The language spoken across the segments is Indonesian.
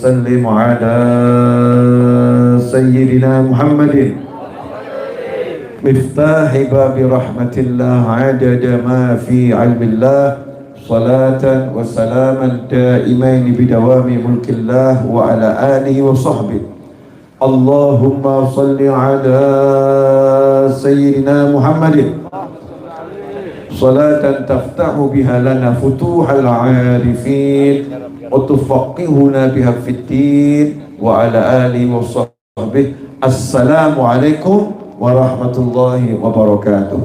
وسلم على سيدنا محمد مفتاح باب رحمة الله عدد ما في علم الله صلاة وسلاما دائمين بدوام ملك الله وعلى آله وصحبه. اللهم صل على سيدنا محمد صلاة تفتح بها لنا فتوح العارفين وتفقهنا بها في الدين وعلى آله وصحبه. السلام عليكم warahmatullahi wabarakatuh.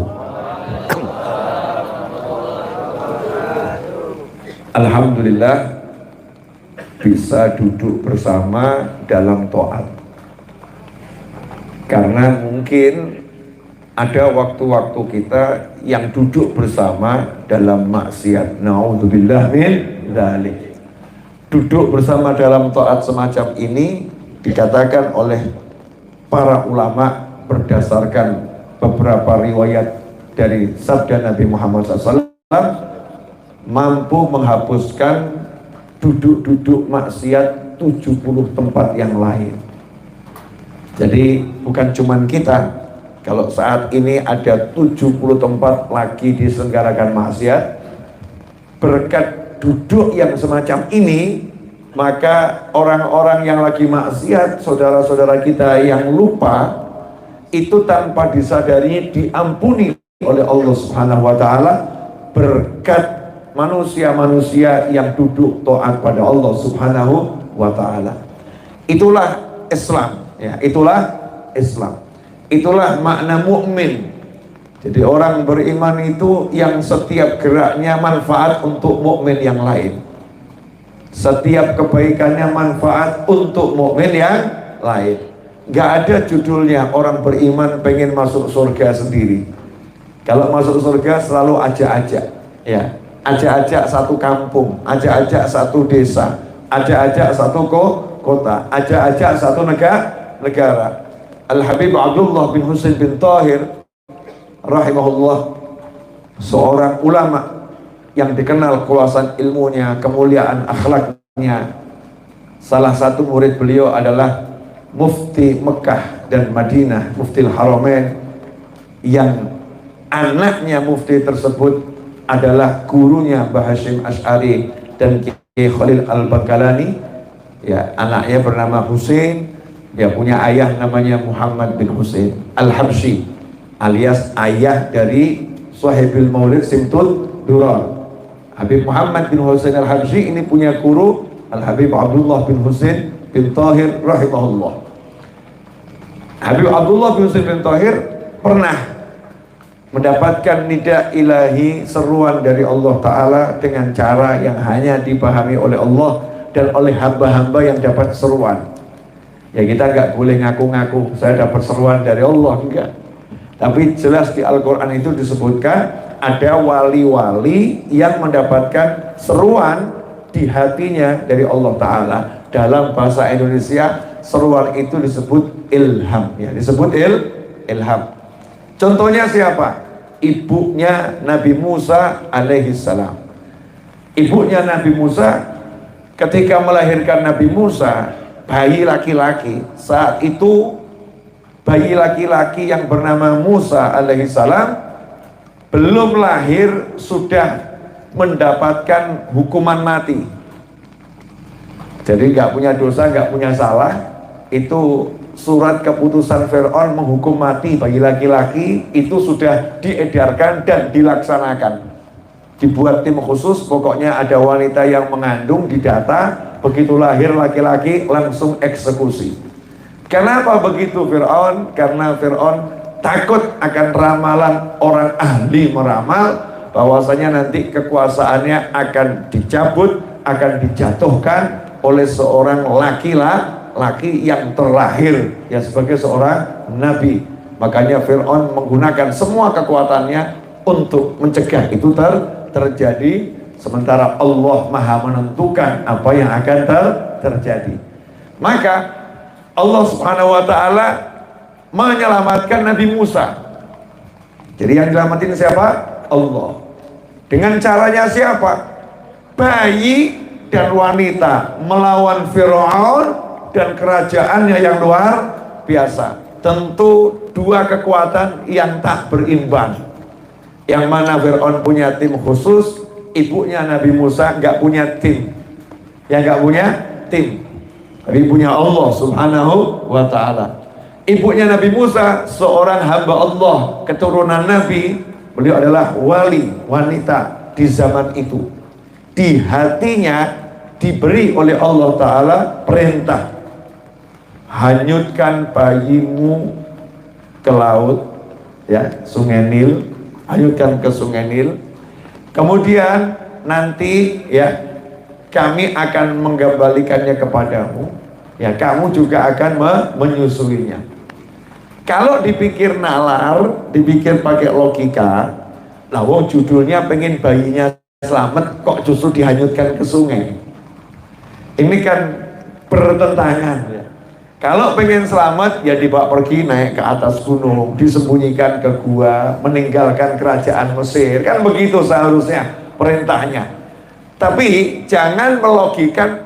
Alhamdulillah bisa duduk bersama dalam taat. Karena mungkin ada waktu-waktu kita yang duduk bersama dalam maksiat. Na'udzubillah min dzalik. Duduk bersama dalam taat semacam ini dikatakan oleh para ulama berdasarkan beberapa riwayat dari sabda Nabi Muhammad SAW mampu menghapuskan duduk-duduk maksiat 70 tempat yang lain. Jadi bukan cuman kita, kalau saat ini ada 70 tempat lagi diselenggarakan maksiat, berkat duduk yang semacam ini, maka orang-orang yang lagi maksiat, saudara-saudara kita yang lupa, itu tanpa disadari diampuni oleh Allah Subhanahu wa taala berkat manusia-manusia yang duduk taat pada Allah Subhanahu wa taala. Itulah Islam, ya, itulah Islam. Itulah makna mukmin. Jadi orang beriman itu yang setiap geraknya manfaat untuk mukmin yang lain. Setiap kebaikannya manfaat untuk mukmin yang lain. Gak ada judulnya orang beriman pengen masuk surga sendiri. Kalau masuk surga selalu ajak-ajak, ya, ajak-ajak satu kampung, ajak-ajak satu desa, ajak-ajak satu kota, ajak-ajak satu negara. Al-Habib Abdullah bin Husain bin Tahir rahimahullah, seorang ulama yang dikenal kuluasan ilmunya, kemuliaan akhlaknya. Salah satu murid beliau adalah Mufti Mekah dan Madinah, Mufti Al-Haramain, yang anaknya Mufti tersebut adalah gurunya Mbah Hasyim Asy'ari dan Kiai Khalil Al-Bakalani. Ya, anaknya bernama Husain, dia punya ayah namanya Muhammad bin Husain Al-Habsyi, alias ayah dari Sahibil Maulid Simtul Durar. Habib Muhammad bin Husain Al-Habsyi ini punya guru Al-Habib Abdullah bin Husain bin Tahir rahimahullah. Habib Abdullah bin Husain bin Tahir pernah mendapatkan nida ilahi, seruan dari Allah Ta'ala dengan cara yang hanya dipahami oleh Allah dan oleh hamba-hamba yang dapat seruan. Ya, kita nggak boleh ngaku-ngaku saya dapat seruan dari Allah, enggak. Tapi jelas di Al-Quran itu disebutkan ada wali-wali yang mendapatkan seruan di hatinya dari Allah Ta'ala. Dalam bahasa Indonesia seruan itu disebut ilham, ya, disebut ilham. Contohnya siapa? Ibunya Nabi Musa alaihi salam. Ibunya Nabi Musa ketika melahirkan Nabi Musa, bayi laki-laki. Saat itu bayi laki-laki yang bernama Musa alaihi salam belum lahir sudah mendapatkan hukuman mati. Jadi nggak punya dosa, nggak punya salah. Itu surat keputusan Fir'aun menghukum mati bayi laki-laki itu sudah diedarkan dan dilaksanakan. Dibuat tim khusus, pokoknya ada wanita yang mengandung didata, begitu lahir laki-laki langsung eksekusi. Kenapa begitu Fir'aun? Karena Fir'aun takut akan ramalan orang ahli meramal bahwasanya nanti kekuasaannya akan dicabut, akan dijatuhkan oleh seorang laki-laki yang terlahir ya sebagai seorang nabi. Makanya Fir'aun menggunakan semua kekuatannya untuk mencegah itu terjadi, sementara Allah Maha menentukan apa yang akan terjadi. Maka Allah Subhanahu wa taala menyelamatkan Nabi Musa. Jadi yang diselamatin siapa? Allah. Dengan caranya siapa? Bayi dan wanita melawan Fir'aun dan kerajaannya yang luar biasa. Tentu dua kekuatan yang tak berimbang. Yang mana Fir'aun punya tim khusus, ibunya Nabi Musa nggak punya tim. Yang nggak punya tim, tapi punya Allah Subhanahu wa ta'ala. Ibunya Nabi Musa seorang hamba Allah, keturunan Nabi. Beliau adalah wali wanita di zaman itu. Di hatinya diberi oleh Allah Ta'ala perintah, hanyutkan bayimu ke laut, ya, Sungai Nil, hanyutkan ke Sungai Nil. Kemudian nanti, ya, kami akan mengembalikannya kepadamu, ya, kamu juga akan menyusuinya. Kalau dipikir nalar, dipikir pakai logika, lah wong judulnya pengen bayinya selamat, kok justru dihanyutkan ke sungai? Ini kan bertentangan, ya. Kalau pengen selamat, ya dibawa pergi naik ke atas gunung, disembunyikan ke gua, meninggalkan kerajaan Mesir, kan begitu seharusnya perintahnya. Tapi jangan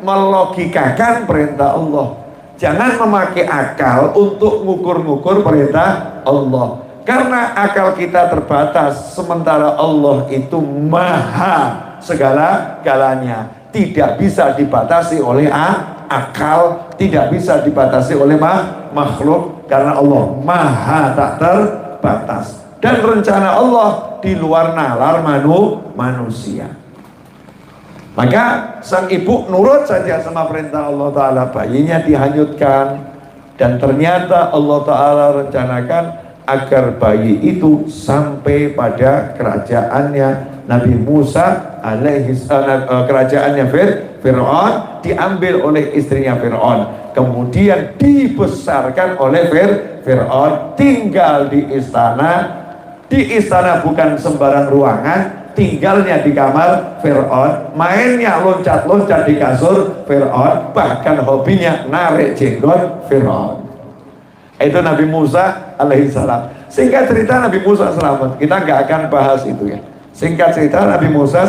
melogikakan perintah Allah. Jangan memakai akal untuk ngukur-ngukur perintah Allah. Karena akal kita terbatas, sementara Allah itu maha segala-galanya. Tidak bisa dibatasi oleh akal, tidak bisa dibatasi oleh makhluk, karena Allah maha tak terbatas. Dan rencana Allah di luar nalar manusia. Maka sang ibu nurut saja sama perintah Allah Ta'ala, bayinya dihanyutkan. Dan ternyata Allah Ta'ala rencanakan agar bayi itu sampai pada kerajaannya Nabi Musa kerajaannya Fir'aun, diambil oleh istrinya Fir'aun, kemudian dibesarkan oleh Fir'aun, tinggal di istana. Di istana bukan sembarang ruangan, tinggalnya di kamar Fir'aun, mainnya loncat-loncat di kasur Fir'aun, bahkan hobinya narik jenggot Fir'aun. Itu Nabi Musa alaihissalam. Singkat cerita Nabi Musa selamat. Kita nggak akan bahas itu, ya. Singkat cerita Nabi Musa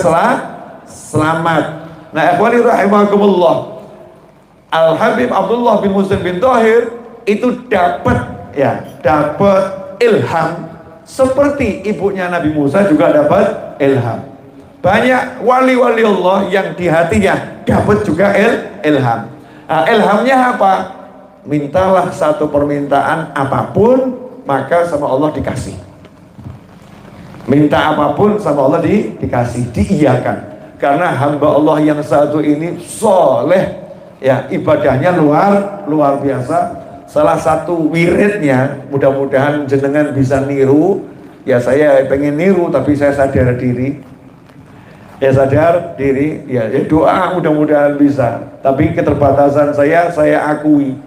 selamat. Nah, ikhwani rahimakumullah, Al-Habib Abdullah bin Muslim bin Thahir itu dapat ilham seperti ibunya Nabi Musa juga dapat ilham. Banyak wali-wali Allah yang di hatinya dapat juga ilham. Nah, ilhamnya apa? Mintalah satu permintaan apapun, maka sama Allah dikasih. Minta apapun sama Allah dikasih, diiyakan. Karena hamba Allah yang satu ini soleh, ya, ibadahnya luar biasa. Salah satu wiridnya, mudah-mudahan jenengan bisa niru. Ya, saya pengen niru tapi saya sadar diri. Ya, sadar diri, ya doa mudah-mudahan bisa. Tapi keterbatasan saya akui.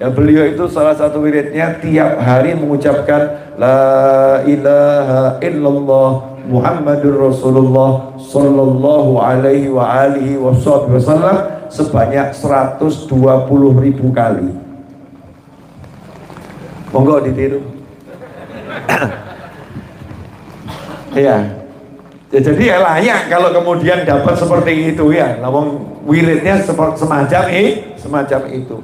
Ya, beliau itu salah satu wiridnya tiap hari mengucapkan La ilaha illallah Muhammadur Rasulullah Sallallahu alaihi wa alihi wasallam sebanyak 120.000 kali. Monggo ditiru. Ya, jadi layak kalau kemudian dapat seperti itu, ya. Namun wiridnya semacam itu.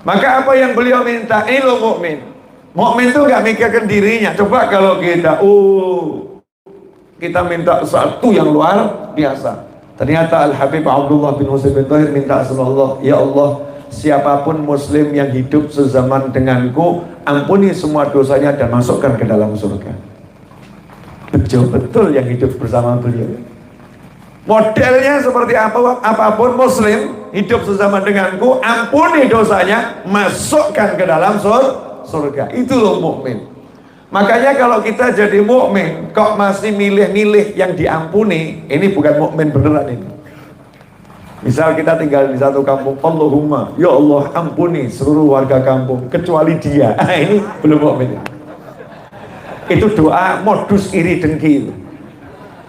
Maka apa yang beliau minta, ilmu mukmin. Mukmin itu nggak mikirkan dirinya. Coba kalau kita minta satu yang luar biasa. Ternyata Al-Habib Abdullah bin Muslim bin Thahir minta sama Allah, ya Allah, siapapun muslim yang hidup sezaman denganku, ampuni semua dosanya dan masukkan ke dalam surga. Betul yang hidup bersama beliau. Modelnya seperti apapun muslim hidup sezaman denganku, ampuni dosanya, masukkan ke dalam surga. Itu loh mukmin. Makanya kalau kita jadi mukmin kok masih milih-milih yang diampuni, ini bukan mukmin beneran ini. Misal kita tinggal di satu kampung, Allahumma, ya Allah ampuni seluruh warga kampung kecuali dia. Ini belum mukmin. Itu doa modus iri dengki.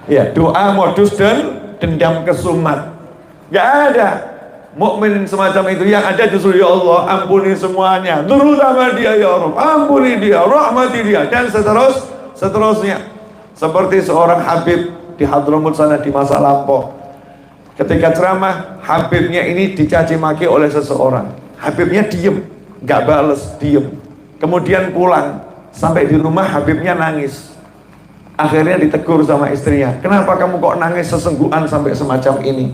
Ya, doa modus dan dendam kesumat. Gak ada mukmin semacam itu. Yang ada justru ya Allah ampuni semuanya, terutama dia ya Rabb, ampuni dia, rahmati dia, dan seterusnya. Seperti seorang Habib di Hadramut sana di masa lampau, Ketika ceramah, Habibnya ini dicaci maki oleh seseorang. Habibnya diem, nggak bales, diem. Kemudian pulang, sampai di rumah Habibnya nangis. Akhirnya ditegur sama istrinya, kenapa kamu kok nangis sesenggukan sampai semacam ini?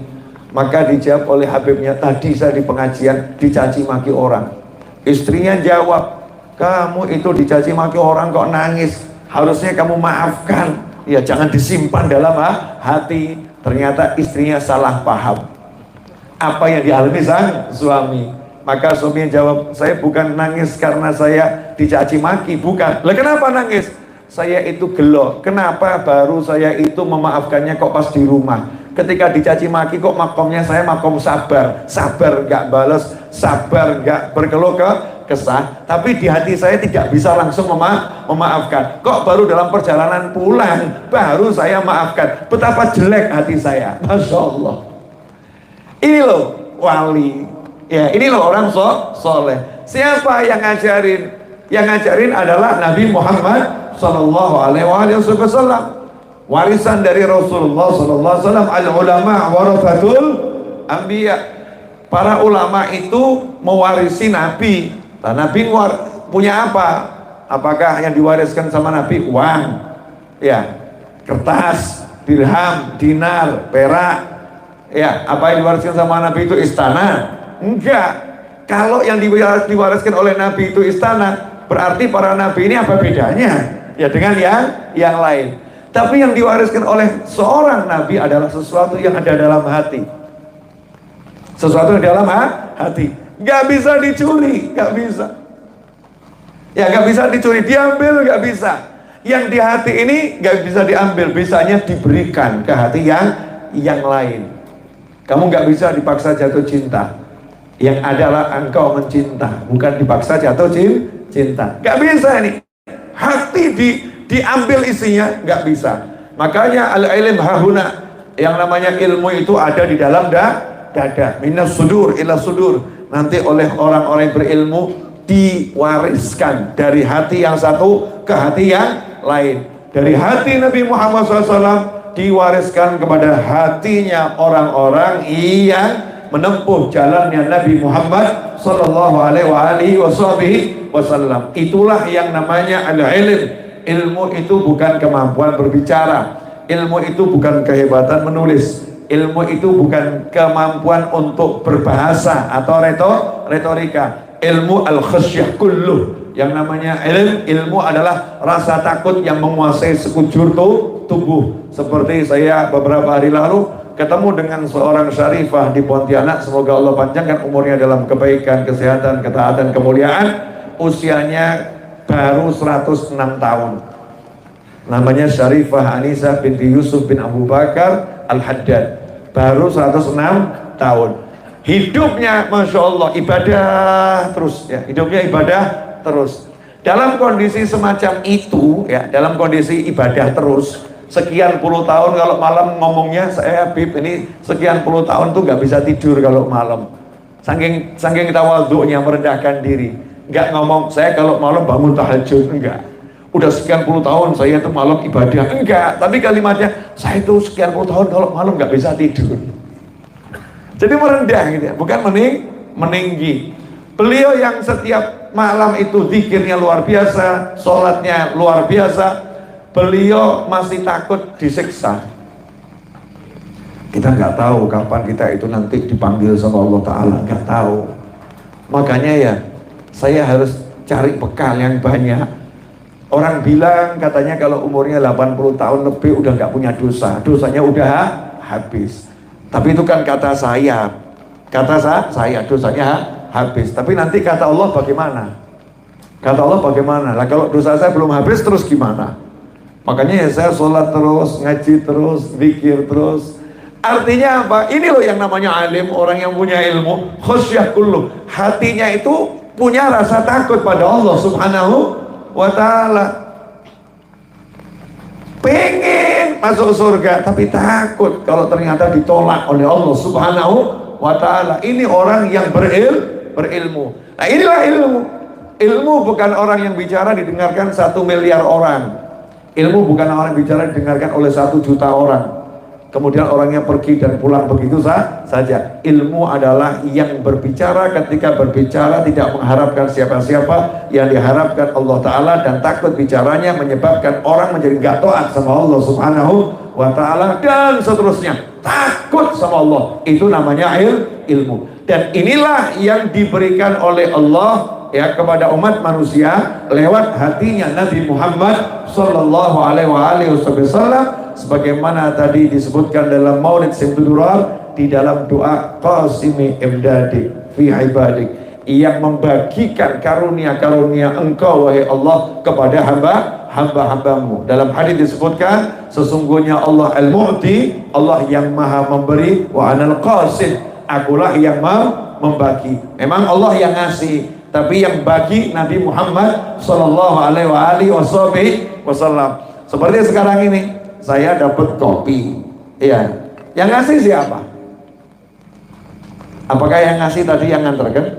Maka dijawab oleh Habibnya, tadi saya di pengajian dicaci maki orang. Istrinya jawab, kamu itu dicaci maki orang kok nangis, harusnya kamu maafkan, ya jangan disimpan dalam hati. Ternyata istrinya salah paham apa yang dialami sang suami. Maka suaminya jawab, saya bukan nangis karena saya dicaci maki, bukan. Lah kenapa nangis? Saya itu gelo. Kenapa baru saya itu memaafkannya kok pas di rumah? Ketika dicaci maki kok makomnya saya makom sabar. Sabar gak bales, sabar gak berkeluh kesah. Tapi di hati saya tidak bisa langsung memaafkan. Kok baru dalam perjalanan pulang baru saya maafkan. Betapa jelek hati saya. Masya Allah. Ini loh wali. Ya, ini loh orang soleh. Siapa yang ngajarin? Yang ngajarin adalah Nabi Muhammad Sallallahu Alaihi Wasallam. Warisan dari Rasulullah Sallallahu Alaihi Wasallam. Al ulama warasatul anbiya. Para ulama itu mewarisi Nabi. Nah, Nabi punya apa? Apakah yang diwariskan sama Nabi? Uang, ya, kertas, dirham, dinar, perak. Ya, apa yang diwariskan sama Nabi itu istana? Enggak. Kalau yang diwariskan oleh Nabi itu istana, berarti para Nabi ini apa bedanya? Ya dengan yang lain. Tapi yang diwariskan oleh seorang Nabi adalah sesuatu yang ada dalam hati. Sesuatu yang dalam hati. Gak bisa dicuri, gak bisa. Ya gak bisa dicuri, diambil gak bisa. Yang di hati ini gak bisa diambil, bisanya diberikan ke hati yang lain. Kamu gak bisa dipaksa jatuh cinta. Yang adalah engkau mencinta, bukan dipaksa jatuh cinta. Gak bisa ini. Hati diambil isinya, nggak bisa. Makanya al-ilm hahuna, yang namanya ilmu itu ada di dalam dada. Minas sudur ila sudur. Nanti oleh orang-orang yang berilmu diwariskan dari hati yang satu ke hati yang lain. Dari hati Nabi Muhammad SAW diwariskan kepada hatinya orang-orang yang menempuh jalannya Nabi Muhammad Sallallahu Alaihi Wasallam. Itulah yang namanya al-ilm. Ilmu itu bukan kemampuan berbicara. Ilmu itu bukan kehebatan menulis. Ilmu itu bukan kemampuan untuk berbahasa atau retorika. Ilmu al-khasyah kulluh. Yang namanya ilmu adalah rasa takut yang menguasai sekujur tubuh. Seperti saya beberapa hari lalu ketemu dengan seorang syarifah di Pontianak. Semoga Allah panjangkan umurnya dalam kebaikan, kesehatan, ketaatan, kemuliaan. Usianya baru 106 tahun. Namanya Syarifah Anisah binti Yusuf bin Abu Bakar Al-Haddad. Baru 106 tahun. Hidupnya Masya Allah ibadah terus ya. Hidupnya ibadah terus. Dalam kondisi semacam itu ya, dalam kondisi ibadah terus sekian puluh tahun, kalau malam ngomongnya, saya Habib ini sekian puluh tahun tuh nggak bisa tidur kalau malam. Saking tawadhu'nya, merendahkan diri. Nggak ngomong saya kalau malam bangun tahajud, enggak. Udah sekian puluh tahun saya tuh malam ibadah, enggak. Tapi kalimatnya saya itu sekian puluh tahun kalau malam nggak bisa tidur. Jadi merendah gitu ya, bukan meninggi. Beliau yang setiap malam itu zikirnya luar biasa, sholatnya luar biasa. Beliau masih takut disiksa. Kita nggak tahu kapan kita itu nanti dipanggil sama Allah Ta'ala, nggak tahu. Makanya ya, saya harus cari bekal yang banyak. Orang bilang katanya kalau umurnya 80 tahun lebih udah nggak punya dosa, dosanya udah habis. Tapi itu kan kata saya, dosanya habis. Tapi nanti kata Allah bagaimana? Kata Allah bagaimana? Lah kalau dosa saya belum habis terus gimana? Makanya ya saya sholat terus, ngaji terus, zikir terus. Artinya apa? Ini loh yang namanya alim, orang yang punya ilmu. Khasyah kullu. Hatinya itu punya rasa takut pada Allah Subhanahu wa Ta'ala. Pengen masuk surga, tapi takut kalau ternyata ditolak oleh Allah Subhanahu wa Ta'ala. Ini orang yang berilmu. Nah inilah ilmu. Ilmu bukan orang yang bicara didengarkan 1 miliar orang. Ilmu bukan orang yang bicara didengarkan oleh 1 juta orang. kemudian orangnya pergi dan pulang begitu saja. Ilmu adalah yang berbicara, ketika berbicara tidak mengharapkan siapa-siapa, yang diharapkan Allah Ta'ala, dan takut bicaranya menyebabkan orang menjadi gak taat sama Allah Subhanahu wa Ta'ala, dan seterusnya. Takut sama Allah, itu namanya ilmu. Dan inilah yang diberikan oleh Allah ya kepada umat manusia lewat hatinya Nabi Muhammad sallallahu alaihi wasallam, sebagaimana tadi disebutkan dalam Maulid Simtudurar, di dalam doa Qasimi imdadi fi ibadik, yang membagikan karunia-karunia Engkau wahai Allah kepada hamba-hambamu. Dalam hadis disebutkan, sesungguhnya Allah al-mu'ti, Allah yang maha memberi, wa anal qasim, akulah yang membagi. Memang Allah yang ngasih, tapi yang bagi Nabi Muhammad sallallahu alaihi wasallam. Seperti sekarang ini, saya dapat kopi. Iya. Yang ngasih siapa? Apakah yang ngasih tadi yang nganterkan?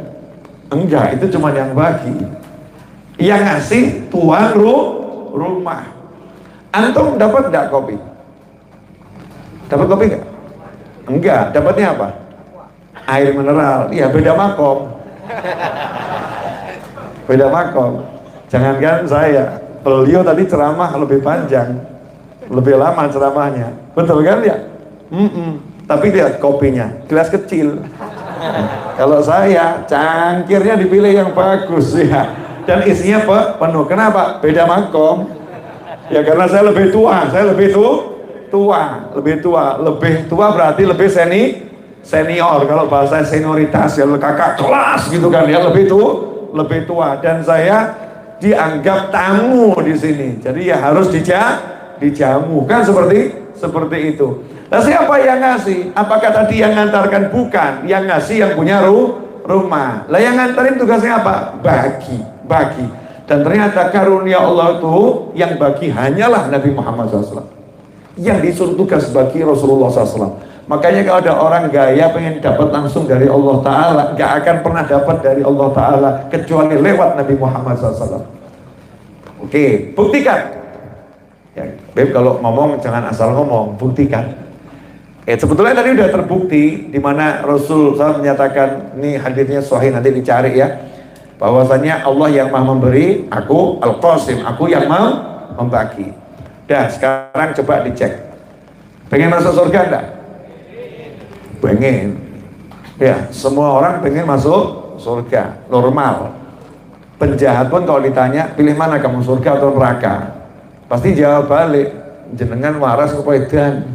Enggak, itu cuma yang bagi. Yang ngasih tuan rumah. Antum dapat enggak kopi? Dapat kopi enggak? Enggak, dapatnya apa? Air mineral. Iya, beda makom. Beda makom. Jangankan saya, beliau tadi ceramah lebih panjang, lebih lama ceramahnya, betul kan ya? Tapi lihat kopinya, gelas kecil. Kalau saya, cangkirnya dipilih yang bagus ya, dan isinya penuh. Kenapa? Beda makom. Ya karena saya lebih tua, lebih tua berarti lebih senior. Kalau bahasa senioritas ya kakak kelas gitu kan ya, lebih tua, dan saya dianggap tamu di sini, jadi ya harus dijamu kan, seperti itu. Nah, siapa yang ngasih? Apakah tadi yang ngantarkan? Bukan, yang ngasih yang punya rumah. Lah yang ngantarin tugasnya apa? Bagi. Dan ternyata karunia Allah itu yang bagi hanyalah Nabi Muhammad SAW, yang disuruh tugas bagi Rasulullah SAW. Makanya kalau ada orang gaya pengen dapat langsung dari Allah Ta'ala, gak akan pernah dapat dari Allah Ta'ala kecuali lewat Nabi Muhammad SAW. Oke, buktikan ya, Beb, kalau ngomong jangan asal ngomong, buktikan. Sebetulnya tadi udah terbukti, di mana Rasul SAW menyatakan, ini hadisnya sahih, nanti dicari ya, bahwasanya Allah yang maha memberi, aku Al-Qasim, aku yang mau membagi. Dah, sekarang coba dicek, pengen masuk surga enggak? Pengen ya, semua orang pengen masuk surga, normal. Penjahat pun kalau ditanya, pilih mana kamu, surga atau neraka, pasti jawab balik, jenengan waras apa edan?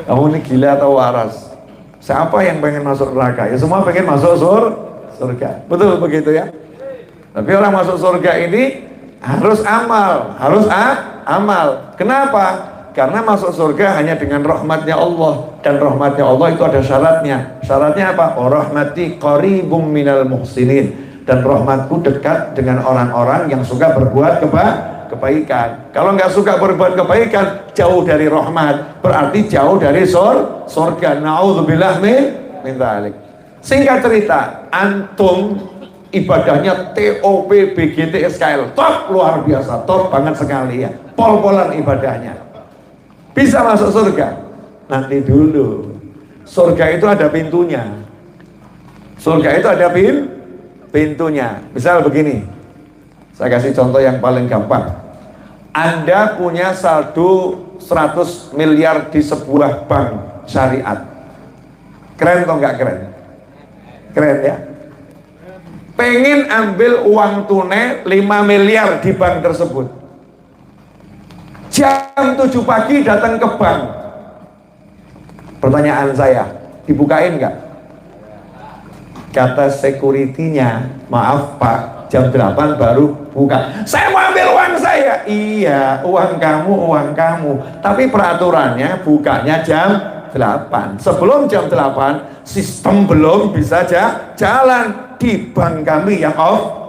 Kamu ini gila atau waras? Siapa yang pengen masuk neraka? Ya semua pengen masuk surga, betul begitu ya. Tapi orang masuk surga ini harus amal. Kenapa? Karena masuk surga hanya dengan rahmatnya Allah, dan rahmatnya Allah itu ada syaratnya. Syaratnya apa? Rahmati qaribum minal muhsinin, dan rahmatku dekat dengan orang-orang yang suka berbuat kebaikan. Kalau nggak suka berbuat kebaikan, jauh dari rahmat, berarti jauh dari surga. Na'udzubillah min dzalik. Singkat cerita, antum ibadahnya TOP BGT SKL, top, luar biasa, top banget sekali ya, pol-polan ibadahnya. Bisa masuk surga? Nanti dulu. Surga itu ada pintunya. Surga itu ada pintunya. Misal begini, saya kasih contoh yang paling gampang. Anda punya saldo 100 miliar di sebuah bank syariat. Keren atau enggak keren? Keren ya? Pengen ambil uang tunai 5 miliar di bank tersebut. Jam 7 pagi datang ke bank. Pertanyaan saya, dibukain nggak? Kata security-nya, maaf Pak, jam 8 baru buka. Saya mau ambil uang saya. Iya, uang kamu. Tapi peraturannya bukanya jam 8. Sebelum jam 8, sistem belum bisa jalan di bank kami yang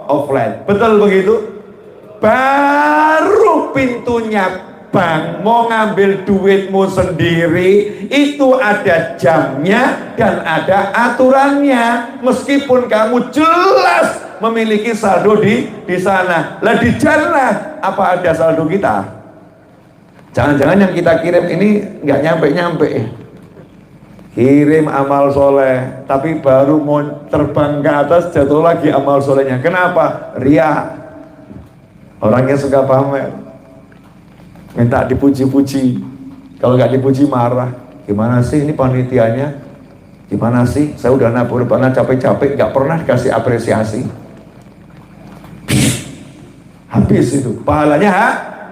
offline. Betul begitu? Baru pintunya bank mau ngambil duitmu sendiri, itu ada jamnya dan ada aturannya. Meskipun kamu jelas memiliki saldo di sana, lah di jannah apa ada saldo kita? Jangan-jangan yang kita kirim ini nggak nyampe-nyampe ya. Kirim amal soleh, tapi baru mau terbang ke atas jatuh lagi amal solehnya. Kenapa? Ria. Orangnya suka pamer, minta dipuji-puji. Kalau nggak dipuji marah. Gimana sih ini panitianya? Gimana sih? Saya udah nabur pernah capek-capek, nggak pernah dikasih apresiasi. Habis itu, pahalanya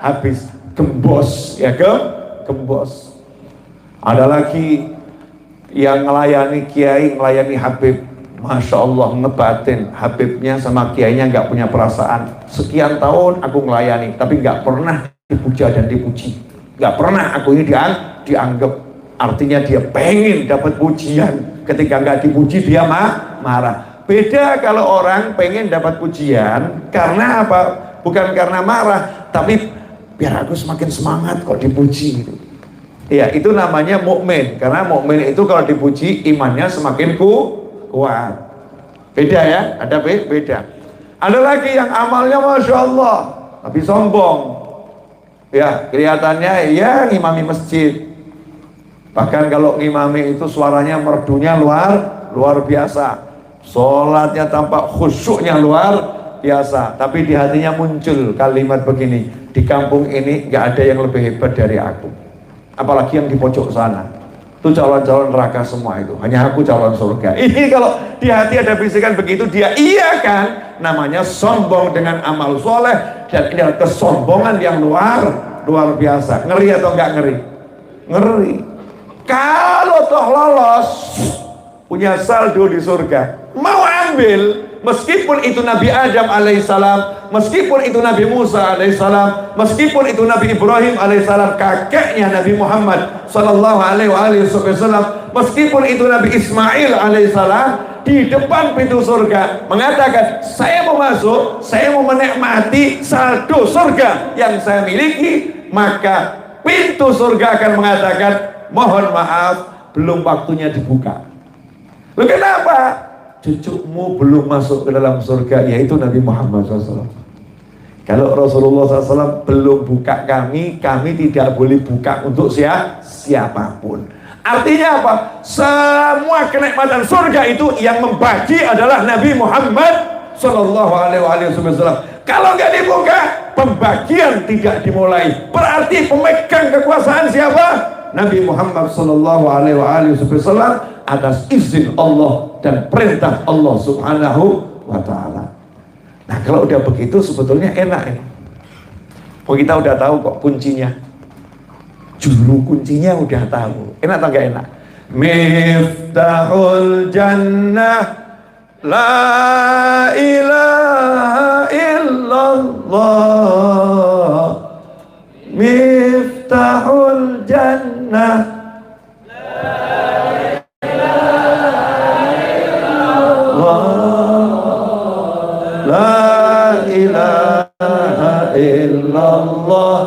habis. Gembos, ya gembos. Ada lagi yang melayani kiai, melayani Habib, Masya Allah ngebatin Habibnya sama kiainya nggak punya perasaan. Sekian tahun aku melayani, tapi nggak pernah dipuja dan dipuji, nggak pernah aku ini dianggap. Artinya dia pengen dapat pujian, ketika nggak dipuji dia marah. Beda kalau orang pengen dapat pujian karena apa? Bukan karena marah, tapi biar aku semakin semangat kok dipuji gitu. Ya, itu namanya mukmin. Karena mukmin itu kalau dipuji imannya semakin kuat. Beda ya, ada beda. Ada lagi yang amalnya Masya Allah, tapi sombong. Ya, kelihatannya ya ngimami masjid. Bahkan kalau ngimami itu suaranya merdunya luar biasa. Sholatnya tampak khusyuknya luar biasa. Tapi di hatinya muncul kalimat begini, di kampung ini nggak ada yang lebih hebat dari aku. Apalagi yang di pojok sana, itu calon-calon neraka semua itu, hanya aku calon surga. Ini kalau di hati ada bisikan begitu, dia iya kan, namanya sombong dengan amal soleh. Dan ini adalah kesombongan yang luar biasa. Ngeri atau nggak ngeri? Ngeri. Kalau toh lolos, punya saldo di surga, mau ambil, meskipun itu Nabi Adam alaihissalam, meskipun itu Nabi Musa alaihissalam, meskipun itu Nabi Ibrahim alaihissalam, kakeknya Nabi Muhammad sallallahu alaihi wasallam, meskipun itu Nabi Ismail alaihissalam, di depan pintu surga mengatakan, saya mau masuk, saya mau menikmati saldo surga yang saya miliki, maka pintu surga akan mengatakan, mohon maaf, belum waktunya dibuka. Loh, kenapa? Cucumu belum masuk ke dalam surga, yaitu Nabi Muhammad SAW. Kalau Rasulullah SAW belum buka kami tidak boleh buka untuk siapapun. Artinya apa? Semua kenikmatan surga itu yang membagi adalah Nabi Muhammad SAW. Kalau nggak dibuka, pembagian tidak dimulai. Berarti pemegang kekuasaan siapa? Nabi Muhammad SAW atas izin Allah dan perintah Allah Subhanahu wa Ta'ala. Nah, kalau udah begitu sebetulnya enak ya. Oh, kita udah tahu kok kuncinya, juru kuncinya udah tahu. Enak atau gak enak? Miftahul jannah la ilaha illallah. Miftahul jannah la ilaha illallah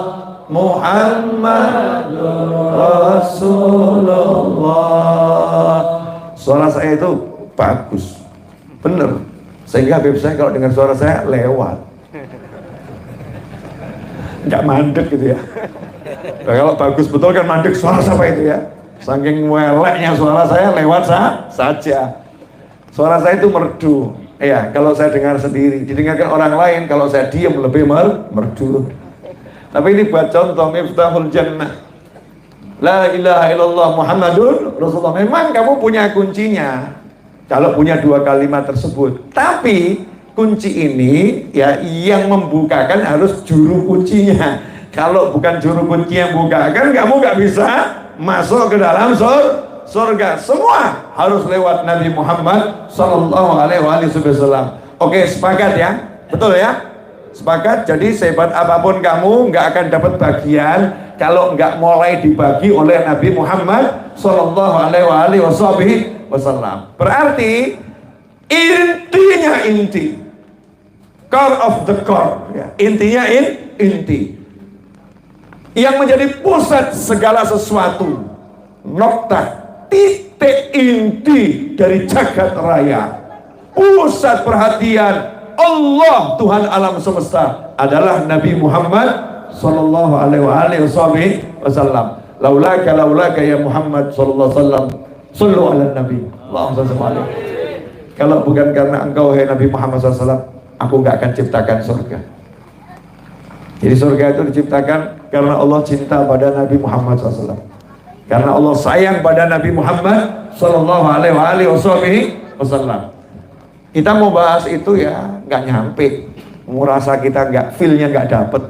Muhammadur Rasulullah. Suara saya itu bagus, bener, sehingga Habib saya kalau dengar suara saya lewat, nggak mandek gitu ya. Nah, kalau bagus betul kan mandek, suara siapa itu ya, saking weleknya suara saya lewat saja. Suara saya itu merdu. Ya, kalau saya dengar sendiri, didengarkan orang lain, kalau saya diam lebih merdu. Tapi ini buat contoh, Miftahul Jannah la ilaha illallah Muhammadun Rasulullah. Memang kamu punya kuncinya kalau punya dua kalimat tersebut. Tapi kunci ini ya yang membukakan harus juru kuncinya. Kalau bukan juru kunci yang bukakan, kamu nggak bisa masuk ke dalam surga. Semua harus lewat Nabi Muhammad sallallahu alaihi wasallam. Oke, sepakat ya? Betul ya? Sepakat? Jadi sehebat apapun kamu nggak akan dapat bagian kalau nggak mulai dibagi oleh Nabi Muhammad sallallahu alaihi wasallam. Berarti intinya inti, core of the core ya. Intinya inti yang menjadi pusat segala sesuatu, noktah, titik inti dari jagat raya, pusat perhatian Allah Tuhan alam semesta adalah Nabi Muhammad sallallahu alaihi wasallam. Laulaka ya Muhammad sallallahu alaihi wasallam, sallu ala nabi. Allahumma shalli alaihi. Kalau bukan karena engkau hai Nabi Muhammad SAW, aku nggak akan ciptakan surga. Jadi surga itu diciptakan karena Allah cinta pada Nabi Muhammad SAW. Karena Allah sayang pada Nabi Muhammad sallallahu alaihi wasallam. Kita mau bahas itu ya nggak nyampe. Merasa kita nggak, feel-nya nggak dapet,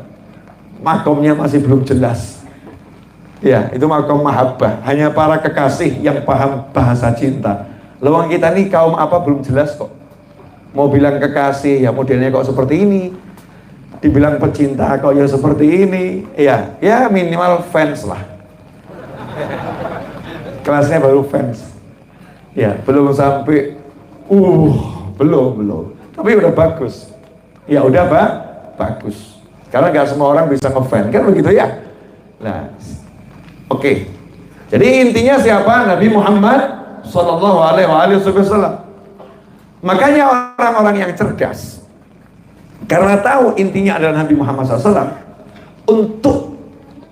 makomnya masih belum jelas. Ya, itu makom mahabbah. Hanya para kekasih yang paham bahasa cinta. Lawang kita nih kaum apa belum jelas kok. Mau bilang kekasih ya modelnya kok seperti ini. Dibilang pecinta kok ya seperti ini. Ya minimal fans lah. Kelasnya baru fans. Ya, belum sampai belum. Tapi udah bagus. Ya udah bagus. Karena nggak semua orang bisa ngefans kan begitu ya. Nah, oke. Jadi intinya siapa? Nabi Muhammad sallallahu alaihi wasallam. Makanya orang-orang yang cerdas, karena tahu intinya adalah Nabi Muhammad SAW, untuk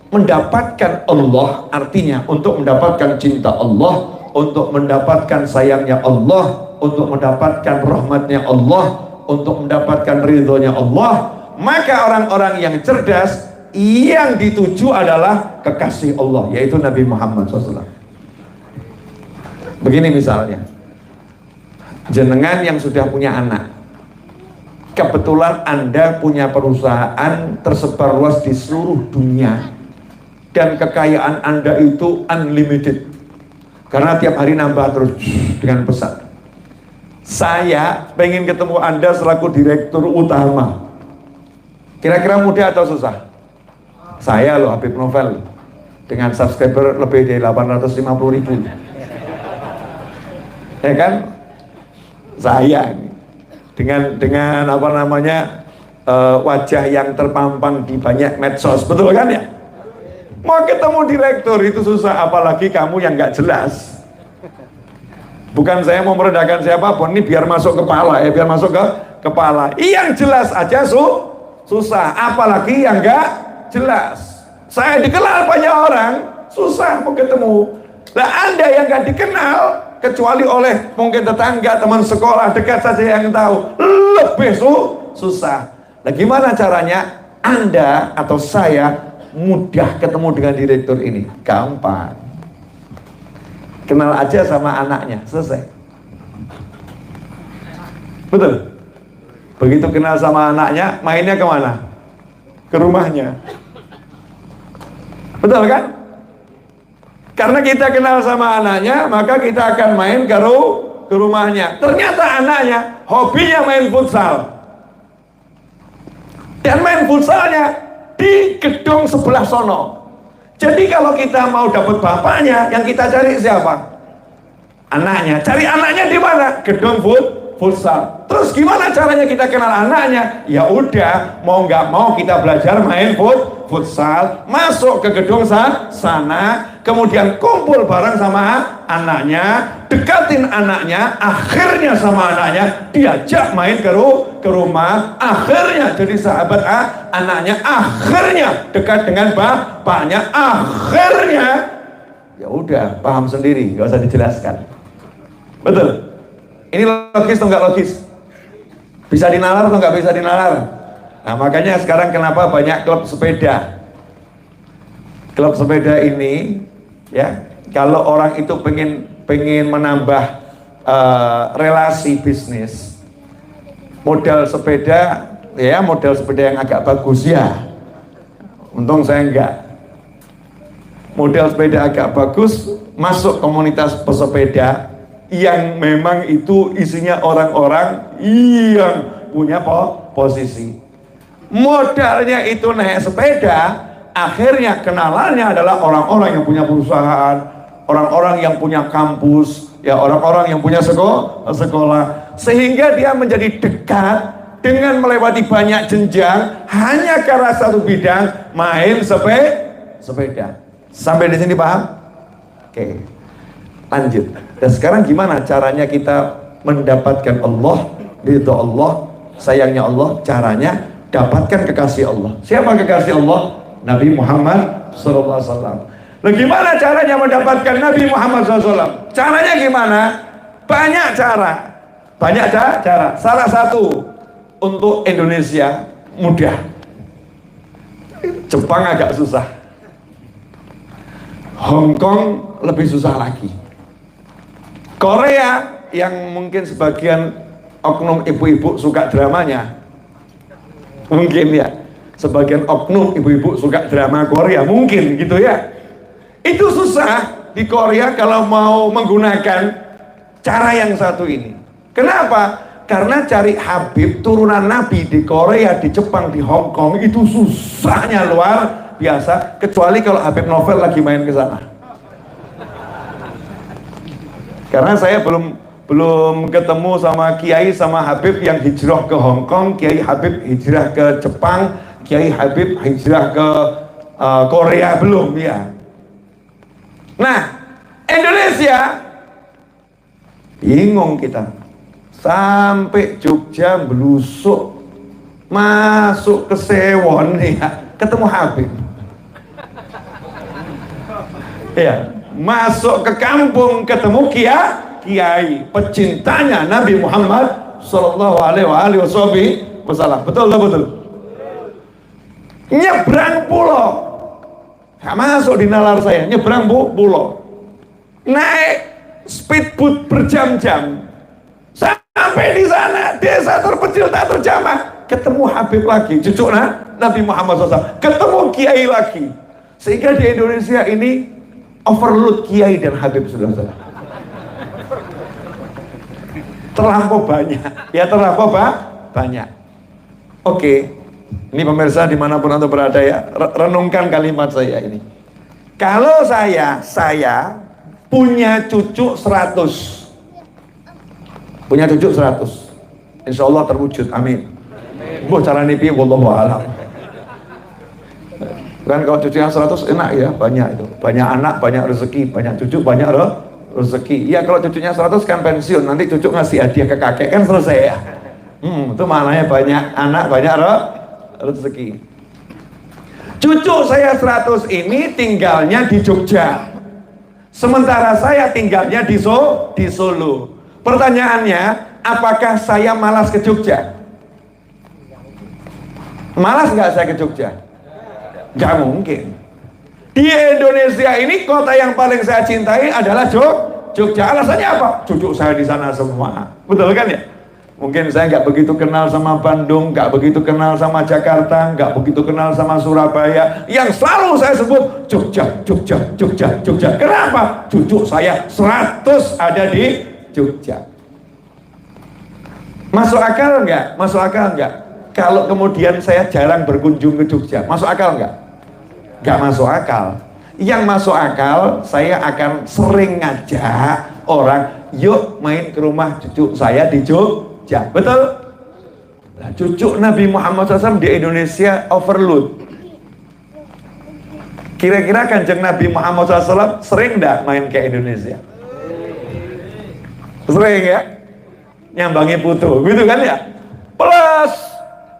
mendapatkan Allah, artinya untuk mendapatkan cinta Allah, untuk mendapatkan sayangnya Allah, untuk mendapatkan rahmatnya Allah, untuk mendapatkan ridhonya Allah, maka orang-orang yang cerdas yang dituju adalah kekasih Allah, yaitu Nabi Muhammad SAW. Begini misalnya, jenengan yang sudah punya anak, kebetulan Anda punya perusahaan tersebar luas di seluruh dunia, dan kekayaan Anda itu unlimited, karena tiap hari nambah terus dengan pesat. Saya pengen ketemu Anda selaku direktur utama. Kira-kira mudah atau susah? Saya loh, Habib Novel, dengan subscriber lebih dari 850.000. Ya kan? Saya dengan apa namanya wajah yang terpampang di banyak medsos, betul kan ya? Mau ketemu direktur itu susah, apalagi kamu yang nggak jelas. Bukan saya mau merendahkan siapapun, ini biar masuk kepala ya, biar masuk ke kepala. Yang jelas aja susah, apalagi yang nggak jelas. Saya dikenal banyak orang, susah mau ketemu. Lah Anda yang nggak dikenal, kecuali oleh mungkin tetangga, teman sekolah dekat saja yang tahu, lebih susah. Nah gimana caranya Anda atau saya mudah ketemu dengan direktur ini? Gampang. Kenal aja sama anaknya, selesai. Betul? Begitu kenal sama anaknya, mainnya kemana? Ke rumahnya. Betul kan? Karena kita kenal sama anaknya, maka kita akan main ke rumahnya. Ternyata anaknya hobinya main futsal. Dan main futsalnya di gedung sebelah sono. Jadi kalau kita mau dapat bapaknya, yang kita cari siapa? Anaknya. Cari anaknya di mana? Gedung futsal. Terus gimana caranya kita kenal anaknya? Ya udah, mau nggak mau kita belajar main futsal, masuk ke gedung sana, kemudian kumpul bareng sama anaknya, dekatin anaknya, akhirnya sama anaknya diajak main ke rumah, akhirnya jadi sahabat anaknya, akhirnya dekat dengan bapaknya, akhirnya ya udah paham sendiri, nggak usah dijelaskan. Betul? Ini logis atau nggak logis? Bisa dinalar atau nggak bisa dinalar? Nah makanya sekarang kenapa banyak klub sepeda? Klub sepeda ini ya, kalau orang itu pengen menambah relasi bisnis, modal sepeda ya, modal sepeda yang agak bagus ya. Untung saya enggak. Modal sepeda agak bagus, masuk komunitas pesepeda yang memang itu isinya orang-orang yang punya posisi. Modalnya itu naik sepeda, akhirnya kenalannya adalah orang-orang yang punya perusahaan, orang-orang yang punya kampus, ya orang-orang yang punya sekolah, sehingga dia menjadi dekat dengan melewati banyak jenjang hanya karena satu bidang, main sepeda. Sampai di sini paham? Oke, lanjut. Dan sekarang gimana caranya kita mendapatkan Allah, ridho Allah, sayangnya Allah? Caranya dapatkan kekasih Allah. Siapa kekasih Allah? Nabi Muhammad SAW. Nah, gimana caranya mendapatkan Nabi Muhammad SAW? Caranya gimana? Banyak cara. Banyak cara. Salah satu untuk Indonesia mudah. Jepang agak susah. Hong Kong lebih susah lagi. Korea yang mungkin sebagian oknum ibu-ibu suka dramanya, mungkin ya, sebagian oknum ibu-ibu suka drama Korea, mungkin gitu ya. Itu susah di Korea kalau mau menggunakan cara yang satu ini. Kenapa? Karena cari Habib turunan Nabi di Korea, di Jepang, di Hong Kong itu susahnya luar biasa. Kecuali kalau Habib Novel lagi main ke sana. Karena saya belum ketemu sama Kiai sama Habib yang hijrah ke Hong Kong, Kiai Habib hijrah ke Jepang, Kiai Habib hijrah ke Korea, belum ya. Nah, Indonesia bingung kita. Sampai Jogja belusuk, masuk ke Sewon ya, ketemu Habib. Ya, masuk ke kampung ketemu kiai pecintanya Nabi Muhammad sallallahu alaihi wasallam. Betul. Nyebrang pulau, nggak masuk di nalar saya. Nyebrang pulau, naik speedboat berjam-jam sampai di sana, desa terpencil tak terjamah, ketemu Habib lagi, cucu Nabi Muhammad SAW, ketemu kiai lagi. Sehingga di Indonesia ini overload kiai dan Habib, saudara-saudara. Terlampau banyak, ya terlampau banyak. Oke, ini pemirsa dimanapun anda berada ya, renungkan kalimat saya ini. Kalau saya punya cucu 100, punya cucu 100, insya Allah terwujud, amin. Boh cara nipi, wallahu a'lam. Kan kalau cucunya 100 enak ya, banyak itu, banyak anak, banyak rezeki, banyak cucu, banyak rezeki. Ya kalau cucunya 100 kan pensiun, nanti cucu ngasih hadiah ke kakek kan selesai ya. Itu maknanya banyak anak, banyak rezeki. Cucu saya 100 ini tinggalnya di Jogja, sementara saya tinggalnya di Solo. Pertanyaannya, apakah saya malas ke Jogja? Malas nggak saya ke Jogja? Nggak mungkin. Di Indonesia ini kota yang paling saya cintai adalah Jogja. Alasannya apa? Cucu saya di sana semua. Betul kan ya? Mungkin saya nggak begitu kenal sama Bandung, nggak begitu kenal sama Jakarta, nggak begitu kenal sama Surabaya. Yang selalu saya sebut Jogja. Kenapa? Cucu saya 100 ada di Jogja. Masuk akal enggak? Masuk akal enggak? Kalau kemudian saya jarang berkunjung ke Jogja, masuk akal enggak? Enggak masuk akal. Yang masuk akal, saya akan sering ngajak orang, yuk main ke rumah cucu saya di Jogja. Betul? Nah, cucu Nabi Muhammad SAW di Indonesia overload. Kira-kira Kanjeng Nabi Muhammad SAW sering enggak main ke Indonesia? Sering ya, nyambangi putu, gitu kan ya. Plus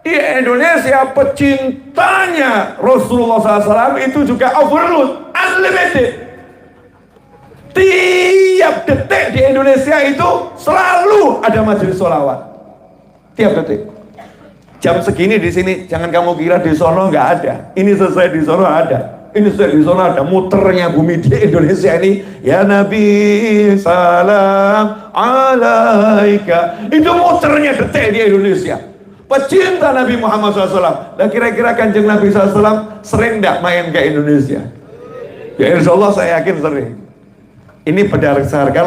di Indonesia pecintanya Rasulullah SAW itu juga overload, unlimited. Tiap detik di Indonesia itu selalu ada majelis sholawat. Tiap detik. Jam segini di sini, jangan kamu kira di sono nggak ada. Ini selesai di sono ada. Ini sudah di sana ada muternya bumi di Indonesia ini. Ya Nabi salam alaika. Itu muternya detik di Indonesia. Pecinta Nabi Muhammad SAW. Dan kira-kira Kanjeng Nabi SAW sering tidak main ke Indonesia? Ya insya Allah saya yakin sering. Ini berdasarkan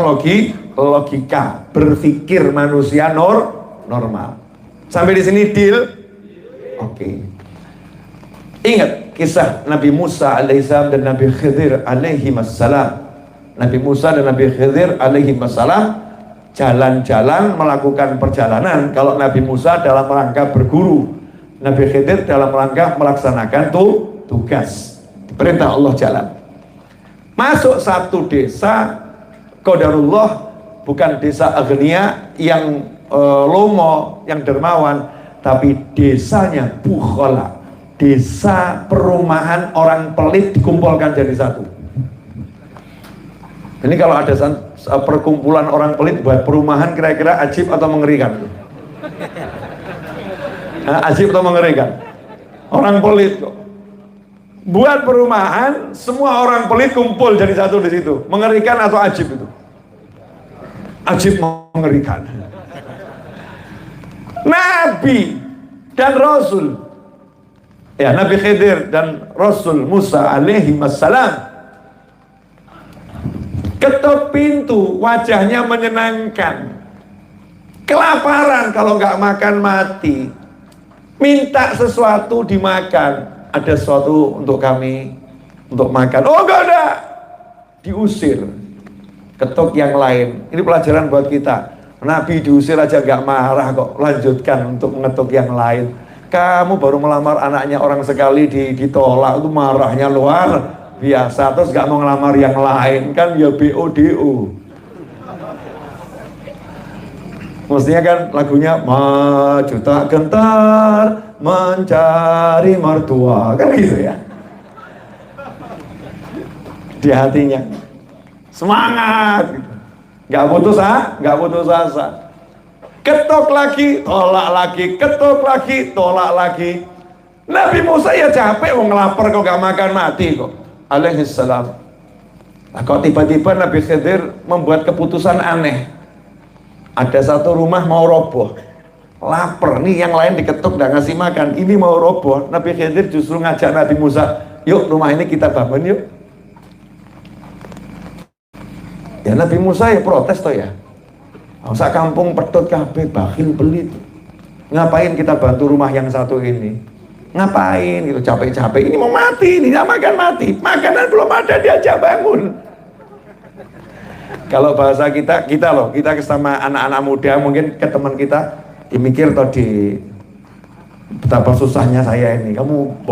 logika berpikir manusia normal. Sampai di sini deal? Oke. Ingat kisah Nabi Musa alaihissalam dan Nabi Khidir alaihissalam. Nabi Musa dan Nabi Khidir alaihissalam jalan-jalan melakukan perjalanan. Kalau Nabi Musa dalam rangka berguru, Nabi Khidir dalam rangka melaksanakan tugas. Perintah Allah jalan. Masuk satu desa, qadarullah, bukan desa agnia yang lomo, yang dermawan, tapi desanya bukhala. desa perumahan orang pelit dikumpulkan jadi satu. Ini kalau ada perkumpulan orang pelit buat perumahan, kira-kira ajib atau mengerikan? Ajib atau mengerikan? Orang pelit kok buat perumahan, semua orang pelit kumpul jadi satu di situ. Mengerikan atau ajib itu? Ajib, mengerikan. Nabi dan Rasul, ya, Nabi Khidir dan Rasul Musa alaihi wassalam ketuk pintu, wajahnya menyenangkan. Kelaparan, kalau nggak makan mati. Minta sesuatu dimakan. Ada sesuatu untuk kami untuk makan. Oh, enggak ada. Diusir. Ketuk yang lain. Ini pelajaran buat kita. Nabi diusir aja nggak marah kok. Lanjutkan untuk mengetuk yang lain. Kamu baru melamar anaknya orang sekali ditolak, itu marahnya luar biasa. Terus nggak mau ngelamar yang lain, kan ya BODO. Mestinya kan lagunya maju tak gentar mencari mertua, kan gitu ya. Di hatinya semangat gitu. Nggak putus asa. Ketok lagi, tolak lagi, ketok lagi, tolak lagi. Nabi Musa ya capek, mau ngelapar kok gak makan mati kok. Alaihissalam. Nah, kok tiba-tiba Nabi Khidir membuat keputusan aneh. Ada satu rumah mau roboh, lapar nih, yang lain diketuk gak ngasih makan, ini mau roboh. Nabi Khidir justru ngajak Nabi Musa, yuk rumah ini kita bangun yuk. Ya Nabi Musa ya protes toh ya. Masa kampung pedot kabeh, bakhil pelit. Ngapain kita bantu rumah yang satu ini? Ngapain gitu, capek-capek, ini mau mati, ini gak makan mati. Makanan belum ada diajak bangun. Kalau bahasa kita loh, kita sama anak-anak muda, mungkin ke teman kita, dimikir toh di betapa susahnya saya ini. Kamu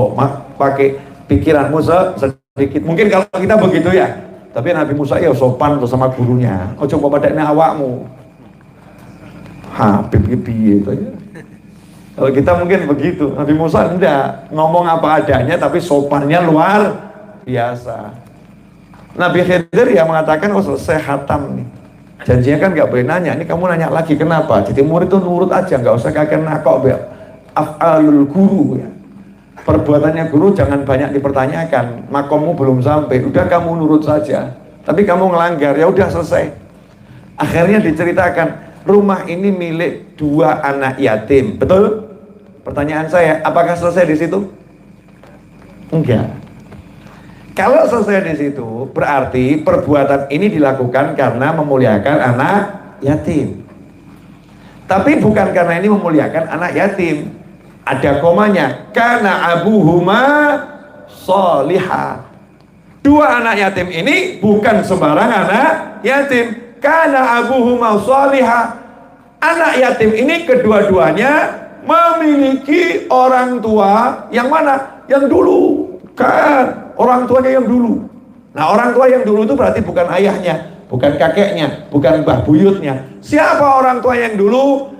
pakai pikiranmu sedikit. Mungkin kalau kita begitu ya. Tapi Nabi Musa ya sopan tuh sama gurunya. Oh coba padanya awakmu. Habib gitu ya. Kalau kita mungkin begitu. Nabi Musa enggak, ngomong apa adanya tapi sopannya luar biasa. Nabi Khidir ya mengatakan, oh selesai khatam nih. Janjinya kan nggak boleh nanya, ini kamu nanya lagi kenapa? Jadi murid itu nurut aja, nggak usah kakek nakok, af'alul guru ya. Perbuatannya guru jangan banyak dipertanyakan, makommu belum sampai, udah kamu nurut saja. Tapi kamu ngelanggar, ya udah selesai. Akhirnya diceritakan, rumah ini milik 2 anak yatim, betul? Pertanyaan saya, apakah selesai di situ? Enggak. Kalau selesai di situ, berarti perbuatan ini dilakukan karena memuliakan anak yatim. Tapi bukan karena ini memuliakan anak yatim. Ada komanya, karena abuhuma sholiha. 2 anak yatim ini bukan sembarang anak yatim. Karena abuhuma sholiha. Anak yatim ini kedua-duanya memiliki orang tua yang mana? Yang dulu. Kan orang tuanya yang dulu. Nah orang tua yang dulu itu berarti bukan ayahnya, bukan kakeknya, bukan mbah buyutnya. Siapa orang tua yang dulu?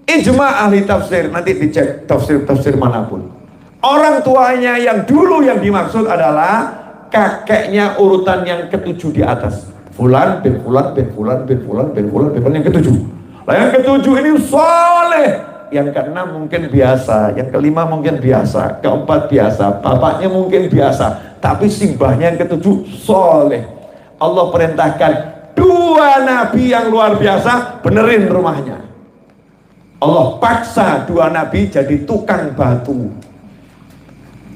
Ijma ahli tafsir, nanti dicek tafsir manapun. Orang tuanya yang dulu yang dimaksud adalah kakeknya urutan yang ke-7 di atas. Fulan bin Fulan bin Fulan bin Fulan bin Fulan bin Fulan yang ke-7. Nah yang ke-7 ini soleh. Yang ke-6 mungkin biasa, yang ke-5 mungkin biasa, ke-4 biasa, bapaknya mungkin biasa, tapi simbahnya yang ke-7 soleh. Allah perintahkan 2 nabi yang luar biasa benerin rumahnya. Allah paksa 2 nabi jadi tukang batu.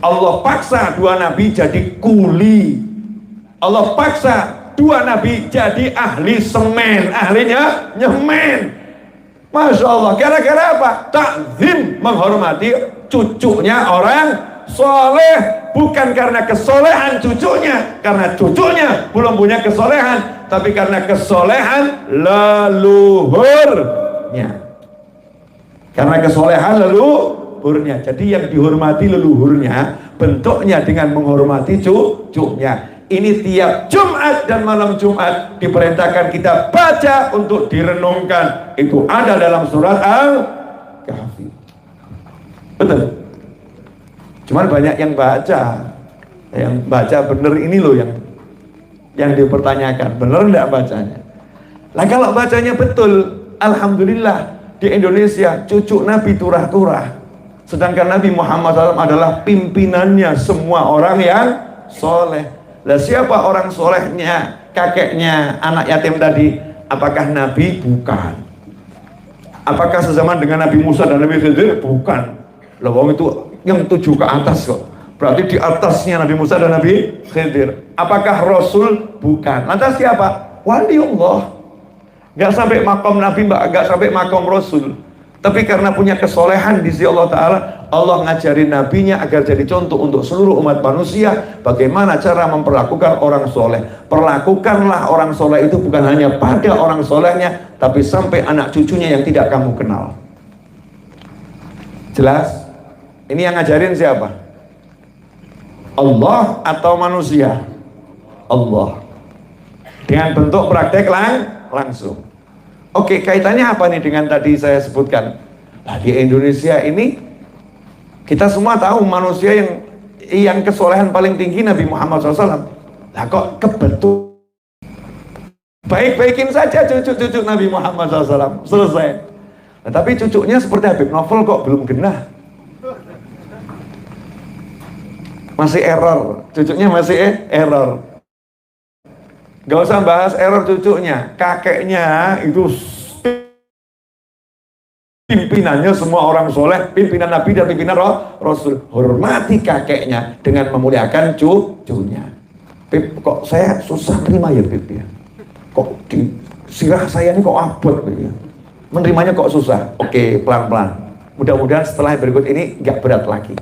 Allah paksa 2 nabi jadi kuli. Allah paksa 2 nabi jadi ahli semen, ahlinya nyemen. Masya Allah, gara-gara apa? Takzim, menghormati cucunya orang soleh. Bukan karena kesolehan cucunya, karena cucunya belum punya kesolehan, tapi karena kesolehan leluhurnya. Karena kesolehan leluhurnya. Jadi yang dihormati leluhurnya, bentuknya dengan menghormati cucunya. Ini tiap Jumat dan malam Jumat diperintahkan kita baca untuk direnungkan. Itu ada dalam surat Al-Kahfi. Betul. Cuman banyak yang baca bener ini loh yang dipertanyakan, bener enggak bacanya. Nah kalau bacanya betul, alhamdulillah di Indonesia cucu Nabi turah-turah. Sedangkan Nabi Muhammad SAW adalah pimpinannya semua orang yang soleh. Lah siapa orang solehnya? Kakeknya anak yatim tadi. Apakah Nabi? Bukan. Apakah sezaman dengan Nabi Musa dan Nabi Khidir? Bukan. Lah wong itu yang 7 ke atas kok. Berarti di atasnya Nabi Musa dan Nabi Khidir. Apakah Rasul? Bukan. Lantas siapa? Waliullah. Gak sampai makom Nabi, gak sampai makom Rasul. Tapi karena punya kesolehan di sisi Allah Ta'ala, Allah ngajarin nabinya agar jadi contoh untuk seluruh umat manusia bagaimana cara memperlakukan orang soleh. Perlakukanlah orang soleh itu bukan hanya pada orang solehnya, tapi sampai anak cucunya yang tidak kamu kenal. Jelas? Ini yang ngajarin siapa? Allah atau manusia? Allah. Dengan bentuk praktek langsung. Oke, kaitannya apa nih dengan tadi saya sebutkan? Nah, di Indonesia ini kita semua tahu manusia yang kesolehan paling tinggi Nabi Muhammad SAW. Nah kok kebetul baik-baikin saja cucu-cucu Nabi Muhammad SAW, selesai. Nah, tapi cucunya seperti Habib Novel kok belum genah, masih error, cucunya masih error. Gak usah bahas error cucunya, kakeknya itu pimpinannya semua orang soleh, pimpinan Nabi dan pimpinan Rasul. Hormati kakeknya dengan memuliakan cucunya. Pip, kok saya susah terima ya Pip ya? Kok di sirah saya ini kok abot ya? Menerimanya kok susah? Oke, pelan-pelan. Mudah-mudahan setelah berikut ini gak berat lagi.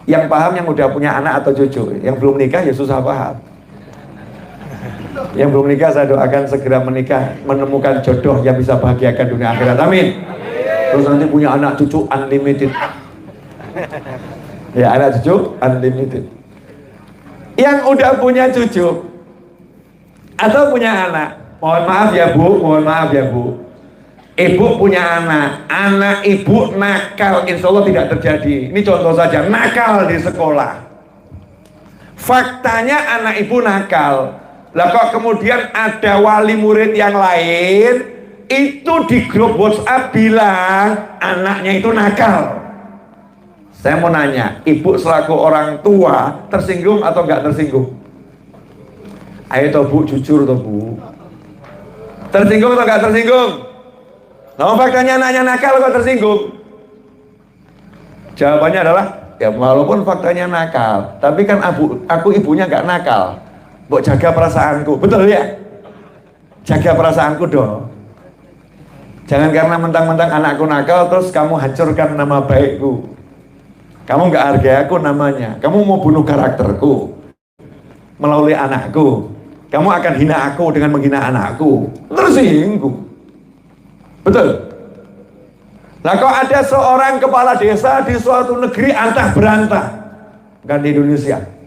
Yang paham yang udah punya anak atau cucu, yang belum nikah ya susah paham. Yang belum nikah saya doakan segera menikah, menemukan jodoh yang bisa bahagiakan dunia akhirat, amin. Terus nanti punya anak cucu unlimited. Ya, anak cucu unlimited. Yang udah punya cucu atau punya anak, mohon maaf ya Bu, ibu punya anak ibu nakal, insya Allah tidak terjadi. Ini contoh saja, nakal di sekolah. Faktanya anak ibu nakal. Lah kok kemudian ada wali murid yang lain itu di grup WhatsApp bilang anaknya itu nakal. Saya mau nanya, ibu selaku orang tua tersinggung atau enggak tersinggung? Ayo toh Bu, jujur toh Bu. Tersinggung atau enggak tersinggung? Nah, faktanya anaknya nakal kok tersinggung? Jawabannya adalah, ya walaupun faktanya nakal, tapi kan aku ibunya enggak nakal. Mbok jaga perasaanku, betul ya? Jaga perasaanku dong. Jangan karena mentang-mentang anakku nakal terus kamu hancurkan nama baikku. Kamu nggak hargai aku namanya. Kamu mau bunuh karakterku melalui anakku. Kamu akan hina aku dengan menghina anakku. Tersinggung. Betul. Nah kok ada seorang kepala desa di suatu negeri antah berantah, bukan di Indonesia.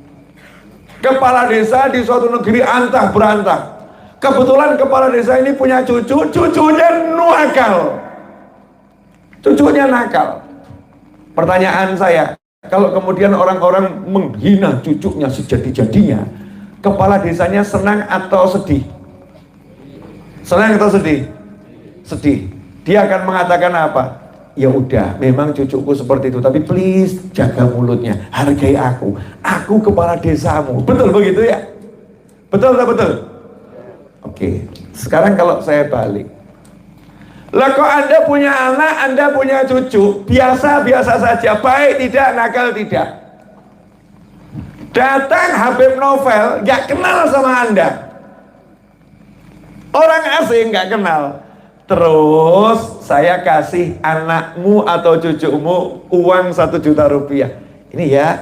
Kepala desa di suatu negeri antah berantah. Kebetulan kepala desa ini punya cucu, cucunya nakal. Cucunya nakal. Pertanyaan saya, kalau kemudian orang-orang menghina cucunya sejadi-jadinya, kepala desanya senang atau sedih? Senang atau sedih? Sedih. Dia akan mengatakan apa? Ya udah, memang cucuku seperti itu, tapi please jaga mulutnya, hargai aku kepala desamu. Betul begitu ya? Betul tak betul? Oke, sekarang kalau saya balik, lah kok Anda punya anak, Anda punya cucu, biasa-biasa saja, baik tidak, nakal tidak. Datang Habib Novel, gak kenal sama Anda, orang asing gak kenal. Terus saya kasih anakmu atau cucumu uang 1 juta rupiah. Ini ya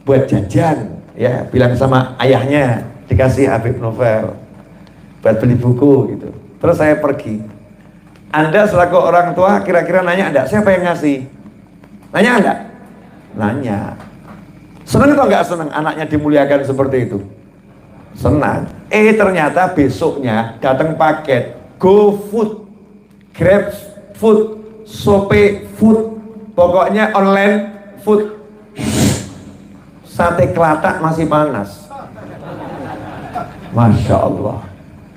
buat jajan, ya bilang sama ayahnya, dikasih Habib Novel buat beli buku gitu. Terus saya pergi. Anda selaku orang tua kira-kira nanya enggak siapa yang ngasih? Nanya enggak? Nanya. Senang atau enggak senang anaknya dimuliakan seperti itu? Senang. Ternyata besoknya datang paket GoFood, GrabFood, Shopee Food, pokoknya online food. sate kelatak masih panas. Masya Allah.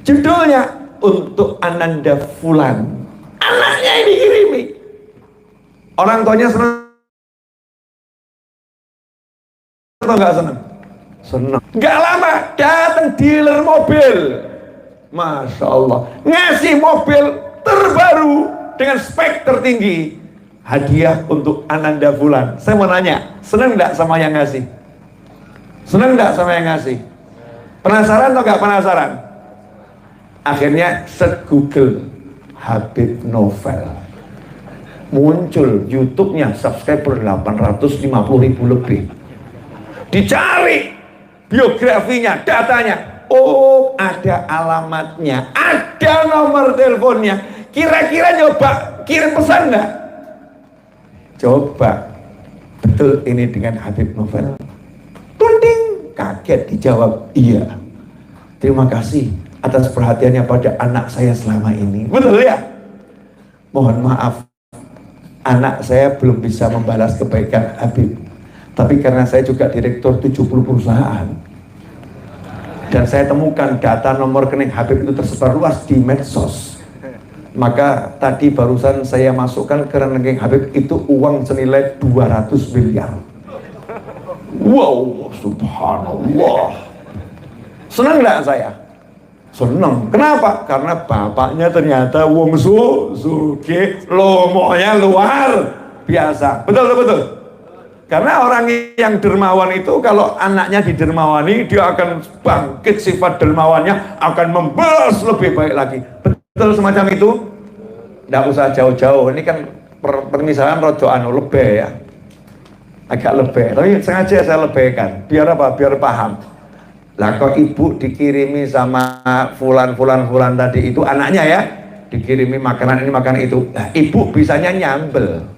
Judulnya untuk Ananda Fulan. Anaknya ini kirimi. Orang tuanya senang atau nggak senang? Senang. Nggak lama datang dealer mobil. Masya Allah. Ngasih mobil terbaru dengan spek tertinggi. Hadiah untuk Ananda Fulan. Saya mau nanya, senang nggak sama yang ngasih? Senang nggak sama yang ngasih? Penasaran atau nggak penasaran? Akhirnya Google Habib Novel. Muncul YouTube-nya, subscriber 850.000 lebih. Dicari biografinya, datanya. Oh, ada alamatnya, ada nomor teleponnya. Kira-kira nyoba kirim pesan nggak? Coba, betul ini dengan Habib Novel? Tunding, kaget dijawab, iya. Terima kasih atas perhatiannya pada anak saya selama ini. Betul ya? Mohon maaf, anak saya belum bisa membalas kebaikan Habib. Tapi karena saya juga direktur 70 perusahaan, dan saya temukan data nomor rekening Habib itu tersebar luas di medsos, maka tadi barusan saya masukkan ke rekening Habib itu uang senilai 200 miliar. Wow, subhanallah. Senang nggak saya? Senang. Kenapa? Karena bapaknya ternyata wong suge, lomonya luar biasa. Betul. Karena orang yang dermawan itu kalau anaknya didermawani, dia akan bangkit sifat dermawannya, akan membalas lebih baik lagi. Betul semacam itu? Nggak usah jauh-jauh. Ini kan permisalan rojo lebih ya. Agak lebih, tapi sengaja saya lebihkan. Biar apa? Biar paham. Lah kok ibu dikirimi sama fulan tadi itu, anaknya ya, dikirimi makanan ini makanan itu. Nah, ibu bisanya nyambel.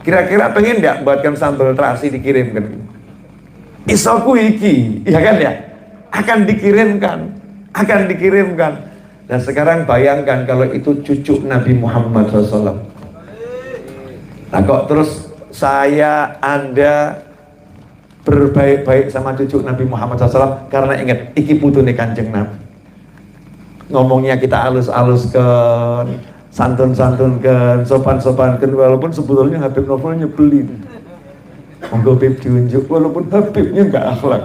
Kira-kira pengen nggak buatkan sambal terasi dikirimkan? Isoku iki, ya kan ya? Akan dikirimkan. Dan sekarang bayangkan kalau itu cucu Nabi Muhammad SAW. Nah kok terus saya, Anda berbaik-baik sama cucu Nabi Muhammad SAW karena ingat, iki putune Kanjeng Nabi. Ngomongnya kita alus-aluskan, santun-santunkan, sopan-sopankan, walaupun sebetulnya Habib Novel nyebelin. Monggo Bib diunjuk, walaupun Habibnya nggak akhlak.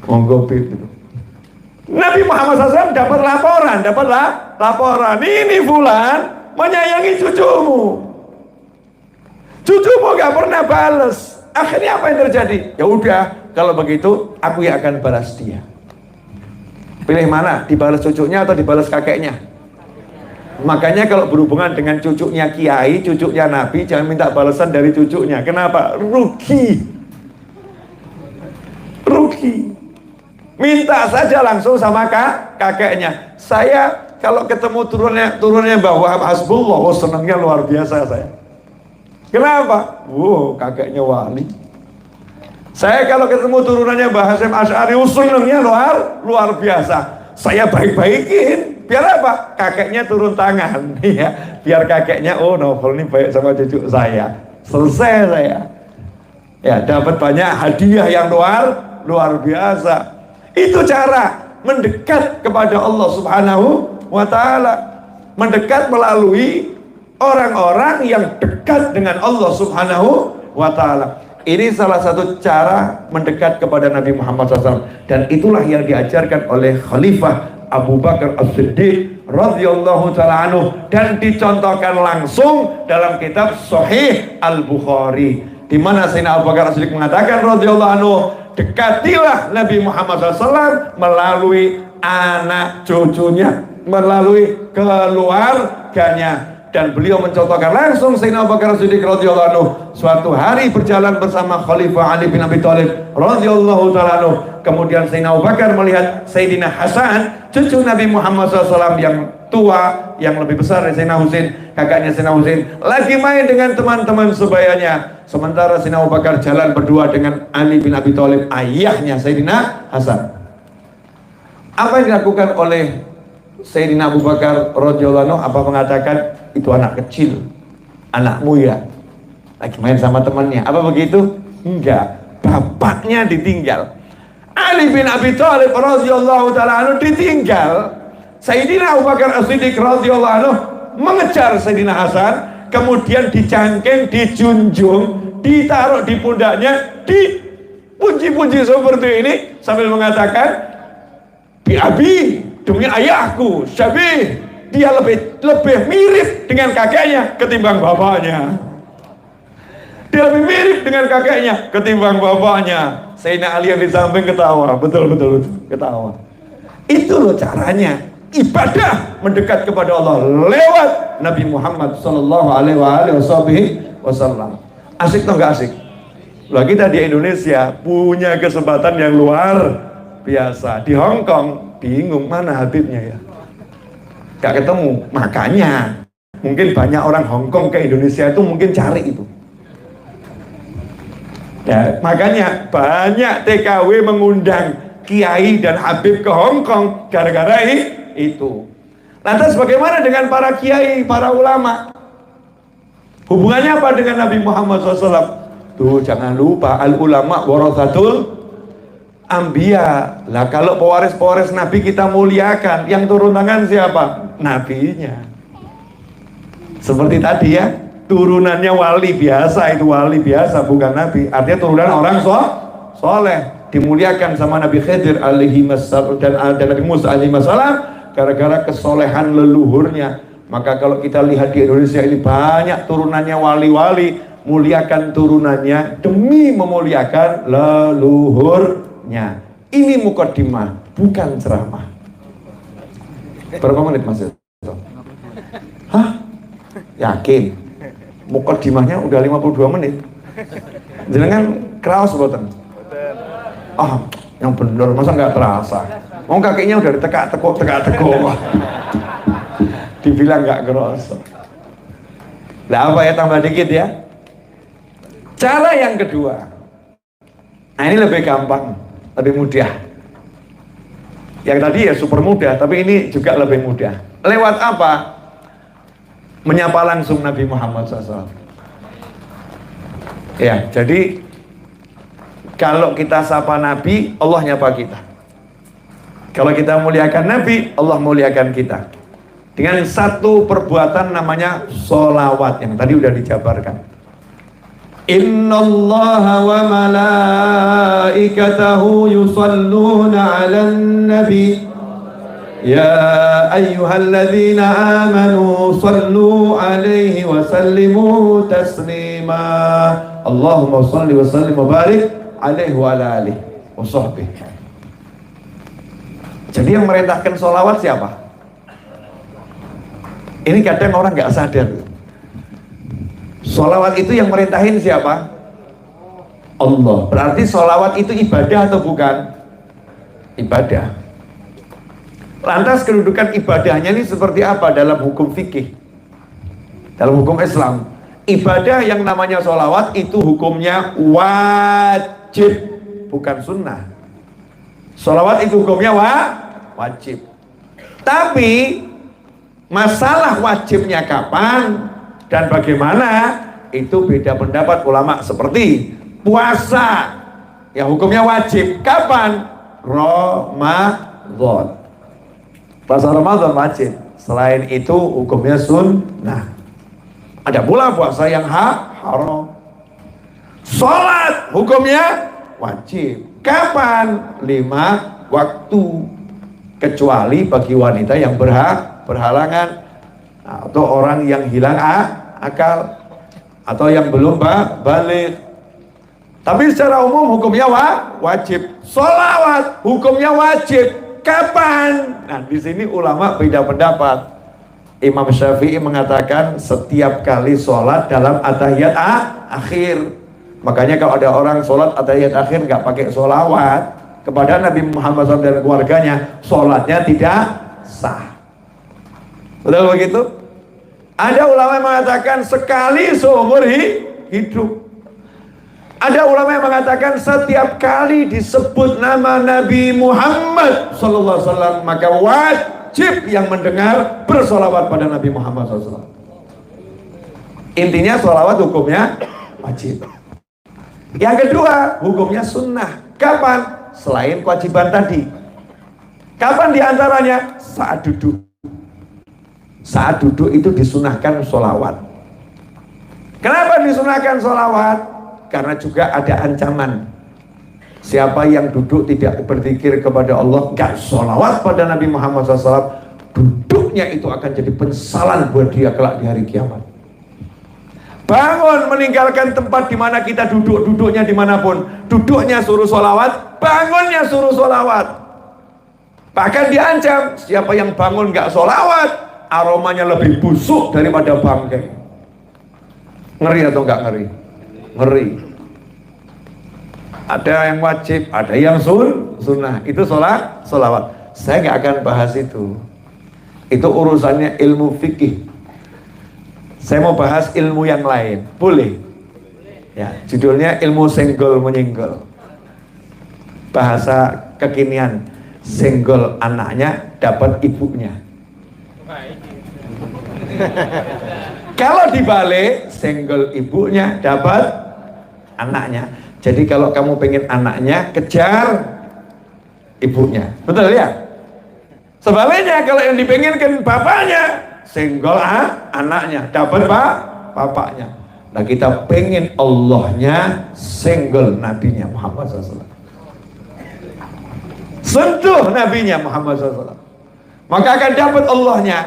Monggo Bib. Nabi Muhammad SAW dapat laporan. Ini Fulan menyayangi cucumu. Cucumu nggak pernah balas. Akhirnya apa yang terjadi? Ya udah, kalau begitu aku yang akan balas dia. Pilih mana? Dibalas cucunya atau dibalas kakeknya? Makanya kalau berhubungan dengan cucunya kiai, cucunya nabi, jangan minta balasan dari cucunya. Kenapa? Rugi. Minta saja langsung sama kakeknya. Saya kalau ketemu turunnya Mbah Wahab Hasbullah, senangnya luar biasa saya. Kenapa? Kakeknya wali. Saya kalau ketemu turunannya Mbah Hasyim Asy'ari, senangnya luar biasa. Saya baik-baikin. Biar apa? Kakeknya turun tangan. Ya, biar kakeknya, Novel ini baik sama cucu saya. Selesai saya. Ya, dapat banyak hadiah yang luar biasa. Itu cara mendekat kepada Allah Subhanahu wa Ta'ala. Mendekat melalui orang-orang yang dekat dengan Allah Subhanahu wa Ta'ala. Ini salah satu cara mendekat kepada Nabi Muhammad SAW. Dan itulah yang diajarkan oleh Khalifah Abu Bakar As-Siddiq radhiyallahu ta'ala anhu, dan dicontohkan langsung dalam kitab Sahih Al-Bukhari, di mana Sayyidina Abu Bakar As-Siddiq mengatakan radhiyallahu anhu, dekatilah Nabi Muhammad SAW melalui anak cucunya, melalui keluarganya. Dan beliau mencontohkan langsung Sayyidina Abu Bakar As-Siddiq radhiyallahu anhu suatu hari berjalan bersama Khalifah Ali bin Abi Thalib radhiyallahu ta'ala anhu. Kemudian Sayyidina Abu Bakar melihat Sayyidina Hasan, cucu Nabi Muhammad SAW yang tua, yang lebih besar dari Sayyidina Husain, kakaknya Sayyidina Husain, lagi main dengan teman-teman sebayanya. Sementara Sayyidina Abu Bakar jalan berdua dengan Ali bin Abi Thalib, ayahnya Sayyidina Hasan. Apa yang dilakukan oleh Sayyidina Abu Bakar radhiyallahu anhu? Apa mengatakan, itu anak kecil, anakmu ya, lagi main sama temannya, apa begitu? Enggak, bapaknya ditinggal. Ali bin Abi Thalib radhiyallahu taala anhu ditinggal. Sayyidina Abu Bakar As-Siddiq radhiyallahu anhu mengejar Sayyidina Hasan, kemudian dicangkeng, dijunjung, ditaruh di pundaknya, dipuji-puji seperti ini sambil mengatakan, "Bi abi, demi ayahku, Syabih, dia lebih mirip dengan kakeknya ketimbang bapaknya. Dia lebih mirip dengan kakeknya ketimbang bapaknya." Sayyidina Ali yang di samping ketawa, betul ketawa. Itu loh caranya ibadah mendekat kepada Allah lewat Nabi Muhammad Sallallahu Alaihi Wasallam. Asik atau nggak asik? Lah kita di Indonesia punya kesempatan yang luar biasa. Di Hong Kong bingung mana Habibnya ya, nggak ketemu. Makanya mungkin banyak orang Hong Kong ke Indonesia itu mungkin cari itu. Ya, makanya banyak TKW mengundang Kiai dan Habib ke Hong Kong gara-gara itu. Lantas bagaimana dengan para kiai, para ulama? Hubungannya apa dengan Nabi Muhammad SAW? Tuh jangan lupa, al ulama warathatul anbiya. Lah kalau pewaris-pewaris Nabi kita muliakan, yang turun tangan siapa? Nabinya. Seperti tadi ya, turunannya wali biasa, itu wali biasa bukan Nabi. Artinya turunan orang soleh, dimuliakan sama Nabi Khidir alaihi wassalam dan Nabi Musa alaihi wassalam gara-gara kesolehan leluhurnya. Maka kalau kita lihat di Indonesia ini banyak turunannya wali-wali, muliakan turunannya demi memuliakan leluhurnya. Ini mukaddimah, bukan ceramah. Berapa menit Mas? Hah? Yakin? Mukaddimahnya udah 52 menit. Jenengan kraos boten? Yang bener, masa nggak terasa? Mau kakinya udah ditekak-tekuk. Dibilang nggak kerasa. Nah apa ya, tambah dikit ya. Cara yang kedua. Nah ini lebih gampang, lebih mudah. Yang tadi ya super mudah, tapi ini juga lebih mudah. Lewat apa? Menyapa langsung Nabi Muhammad SAW. Ya, jadi kalau kita sapa Nabi, Allah nyapa kita. Kalau kita muliakan Nabi, Allah muliakan kita. Dengan satu perbuatan namanya sholawat, yang tadi udah dijabarkan. Innallaha wa malaikatahu yusalluna 'alan nabi. Ya ayyuhalladzina amanu sallu alaihi wa sallimu taslima. Allahumma salli wa sallim wa barik alaihi wa ala alihi wa sahbihi. Jadi yang merintahkan sholawat siapa? Ini kadang orang nggak sadar. Sholawat itu yang merintahin siapa? Allah. Berarti sholawat itu ibadah atau bukan? Ibadah. Lantas kedudukan ibadahnya ini seperti apa dalam hukum fikih? Dalam hukum Islam, ibadah yang namanya sholawat itu hukumnya wajib, bukan sunnah. Sholawat itu hukumnya wajib. Tapi masalah wajibnya kapan dan bagaimana itu beda pendapat ulama. Seperti puasa, ya hukumnya wajib. Kapan? Ramadan. Puasa Ramadan wajib. Selain itu hukumnya sunnah. Ada pula puasa yang haram. Sholat hukumnya wajib. Kapan? 5 waktu. Kecuali bagi wanita yang berhalangan, atau orang yang hilang akal, atau yang belum balik. Tapi secara umum hukumnya wajib. Sholawat hukumnya wajib. Kapan? Nah di sini ulama beda pendapat. Imam Syafi'i mengatakan setiap kali sholat dalam at-tahiyat akhir. Makanya kalau ada orang sholat at-tahiyat akhir nggak pakai sholawat kepada Nabi Muhammad SAW dan keluarganya, sholatnya tidak sah. Betul begitu? Ada ulama yang mengatakan sekali seumur hidup. Ada ulama yang mengatakan setiap kali disebut nama Nabi Muhammad SAW, maka wajib yang mendengar bersolawat pada Nabi Muhammad SAW. Intinya solawat hukumnya wajib. Yang kedua, hukumnya sunnah. Kapan? Selain kewajiban tadi. Kapan diantaranya? Saat duduk. Saat duduk itu disunahkan sholawat. Kenapa disunahkan sholawat? Karena juga ada ancaman. Siapa yang duduk tidak berzikir kepada Allah, gak sholawat pada Nabi Muhammad SAW, duduknya itu akan jadi penyesalan buat dia kelak di hari kiamat. Bangun meninggalkan tempat di mana kita duduk, duduknya dimanapun, duduknya suruh sholawat, bangunnya suruh sholawat. Bahkan diancam, siapa yang bangun gak sholawat, aromanya lebih busuk daripada bangkai. Ngeri atau enggak ngeri? Ngeri. Ada yang wajib, ada yang sunnah. Itu sholawat. Saya nggak akan bahas itu. Itu urusannya ilmu fikih. Saya mau bahas ilmu yang lain. Boleh? Ya, judulnya ilmu senggol menyenggol. Bahasa kekinian, senggol anaknya dapat ibunya. Kalau dibalik, senggol ibunya dapat anaknya. Jadi kalau kamu pengen anaknya, kejar ibunya. Betul ya? Sebaliknya kalau yang dipenginkan bapaknya, senggol anaknya, dapat bapaknya. Nah kita pengen Allahnya, senggol nabinya Muhammad SAW. Sentuh nabinya Muhammad SAW, maka akan dapat Allahnya.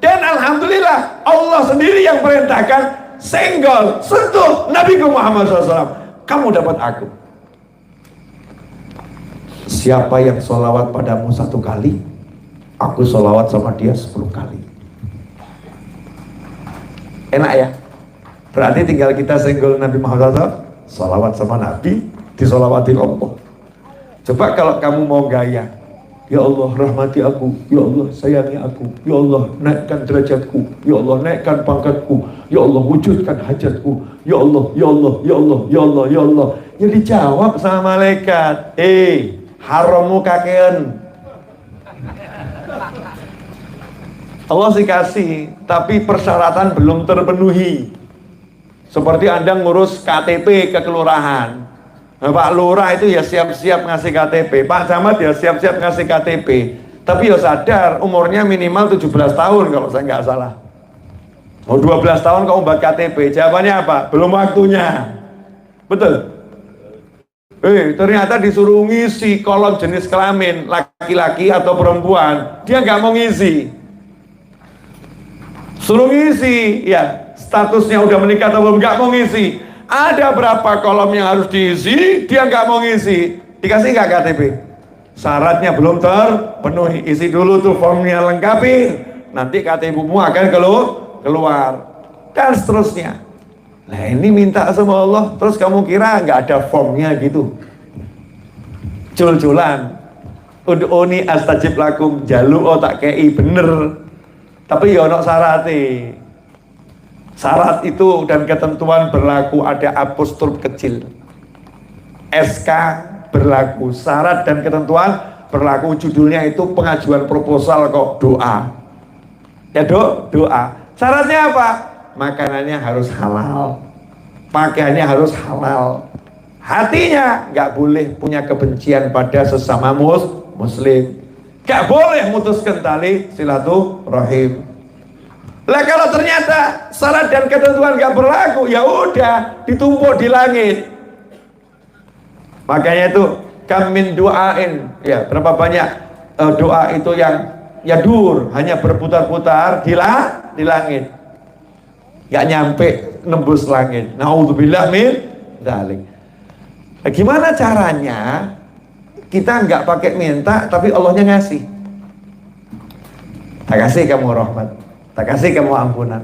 Dan alhamdulillah Allah sendiri yang perintahkan, senggol, sentuh Nabi Muhammad SAW, kamu dapat aku. Siapa yang sholawat padamu 1 kali, aku sholawat sama dia 10 kali. Enak ya? Berarti tinggal kita senggol Nabi Muhammad SAW, sholawat sama Nabi, disholawati Allah. Coba kalau kamu mau gaya, ya Allah rahmati aku, ya Allah sayangi aku, ya Allah naikkan derajatku, ya Allah naikkan pangkatku, ya Allah wujudkan hajatku, ya Allah, ya Allah, ya Allah, ya Allah, ya Allah. Ya dijawab sama malaikat, harammu kakean. Allah sih kasih, tapi persyaratan belum terpenuhi. Seperti Anda ngurus KTP ke kelurahan. Nah, Pak Lurah itu ya siap-siap ngasih KTP, Pak Camat ya siap-siap ngasih KTP, tapi ya sadar umurnya minimal 17 tahun kalau saya nggak salah. Oh 12 tahun kamu buat KTP, jawabannya apa? Belum waktunya. Betul? Ternyata disuruh ngisi kolom jenis kelamin, laki-laki atau perempuan, dia nggak mau ngisi. Suruh ngisi, ya statusnya udah menikah atau belum, nggak mau ngisi. Ada berapa kolom yang harus diisi, dia nggak mau ngisi. Dikasih nggak KTP? Syaratnya belum terpenuhi. Isi dulu tuh formnya, lengkapi. Nanti KTP-mu akan keluar. Dan seterusnya. Nah ini minta sama Allah, terus kamu kira nggak ada formnya gitu? Jul-julan. Ud'uni astajib lakum, jalu tak kei bener. Tapi ya ono syaratnya. Syarat itu dan ketentuan berlaku, ada apostrof kecil. SK berlaku, syarat dan ketentuan berlaku. Judulnya itu pengajuan proposal kok, doa. Ya doa. Syaratnya apa? Makanannya harus halal, pakaiannya harus halal, hatinya nggak boleh punya kebencian pada sesama muslim, nggak boleh mutuskan tali silaturahim. Lah kalau ternyata syarat dan ketentuan nggak berlaku, ya udah ditumpuk di langit. Makanya itu kamin doain, ya berapa banyak doa itu yang yadur, hanya berputar-putar di langit, nggak nyampe nembus langit. Naudzubillah min dzalik. Nah, gimana caranya kita nggak pakai minta tapi Allahnya ngasih? Tak kasih kamu rahmat, tak kasih kamu ampunan,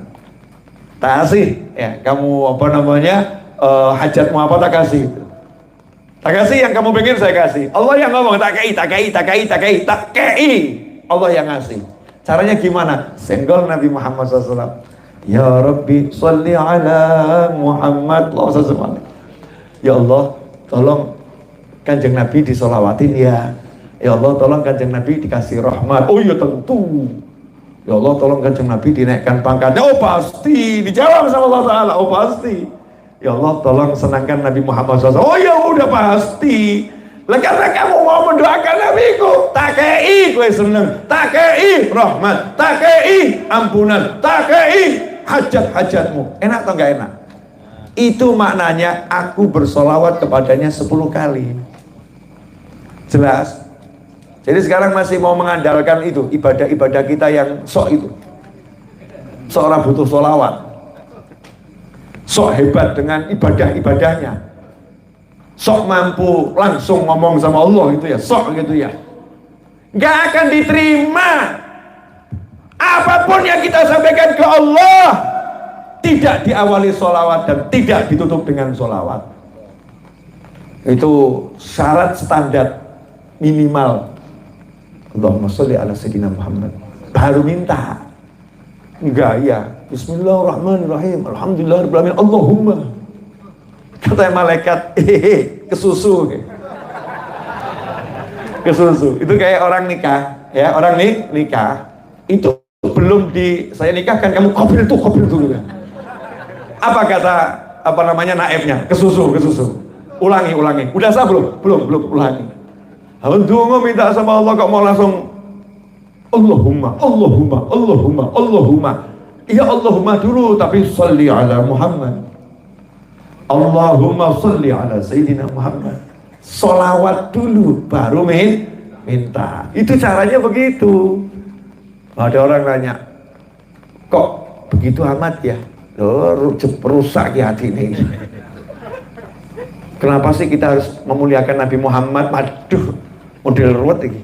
tak kasih ya kamu apa namanya hajatmu apa, tak kasih. Tak kasih yang kamu pengen saya kasih. Allah yang ngomong tak kei, tak kei, tak kei, tak kei, tak kei. Allah yang ngasih. Caranya gimana? Senggol Nabi Muhammad SAW. Ya Rabbi sholli ala Muhammad SAW. Ya Allah tolong kanjeng Nabi disolawatin ya. Ya Allah tolong kanjeng Nabi dikasih rahmat. Oh iya tentu. Ya Allah tolong kanjeng Nabi dinaikkan pangkatnya. Oh pasti dijawab sama Allah Ta'ala. Oh pasti. Ya Allah, tolong senangkan Nabi Muhammad SAW. Oh ya udah pasti. Lah karena kamu mau mendoakan Nabiku, takei gue seneng, takei rahmat, takei ampunan, takei hajat-hajatmu. Enak atau enggak enak? Itu maknanya aku bersolawat kepadanya 10 kali. Jelas? Jadi sekarang masih mau mengandalkan itu, ibadah-ibadah kita yang sok itu. Seorang butuh solawat. Sok hebat dengan ibadah-ibadahnya. Sok mampu langsung ngomong sama Allah gitu ya, sok gitu ya. Nggak akan diterima. Apapun yang kita sampaikan ke Allah tidak diawali sholawat dan tidak ditutup dengan sholawat. Itu syarat standar minimal. Allahumma sholli ala sayyidina Muhammad. Baru minta. Enggak ya. Bismillahirrahmanirrahim. Alhamdulillahirrahmanirrahim. Allahumma. Kata malaikat, kesusu. Kesusu. Itu kayak orang nikah, ya, orang nikah. Itu belum saya nikahkan kamu kopi itu. Apa kata naibnya? Kesusu. Ulangi. Udah sah belum? Belum ulangi. Tunggu minta sama Allah kok mau langsung Allahumma. Iya Allahumma dulu tapi sholli ala Muhammad. Allahumma sholli ala Sayyidina Muhammad. Sholawat dulu baru minta. Itu caranya begitu. Ada orang nanya, kok begitu amat ya? Loh, rusak ya hati ini. Kenapa sih kita harus memuliakan Nabi Muhammad? Waduh, model ruwet ini.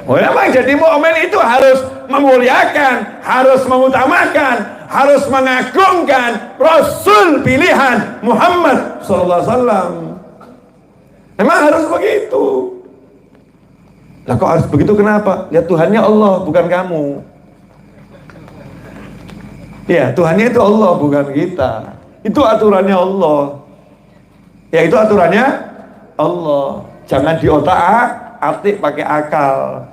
Oh emang jadi mukmin itu harus memuliakan, harus mengutamakan, harus mengagungkan Rasul pilihan Muhammad sallallahu alaihi wasallam. Memang harus begitu. Lah kok harus begitu kenapa? Ya Tuhannya Allah bukan kamu. Ya Tuhannya itu Allah bukan kita. Itu aturannya Allah. Ya itu aturannya Allah. Jangan diotak-atik pakai akal.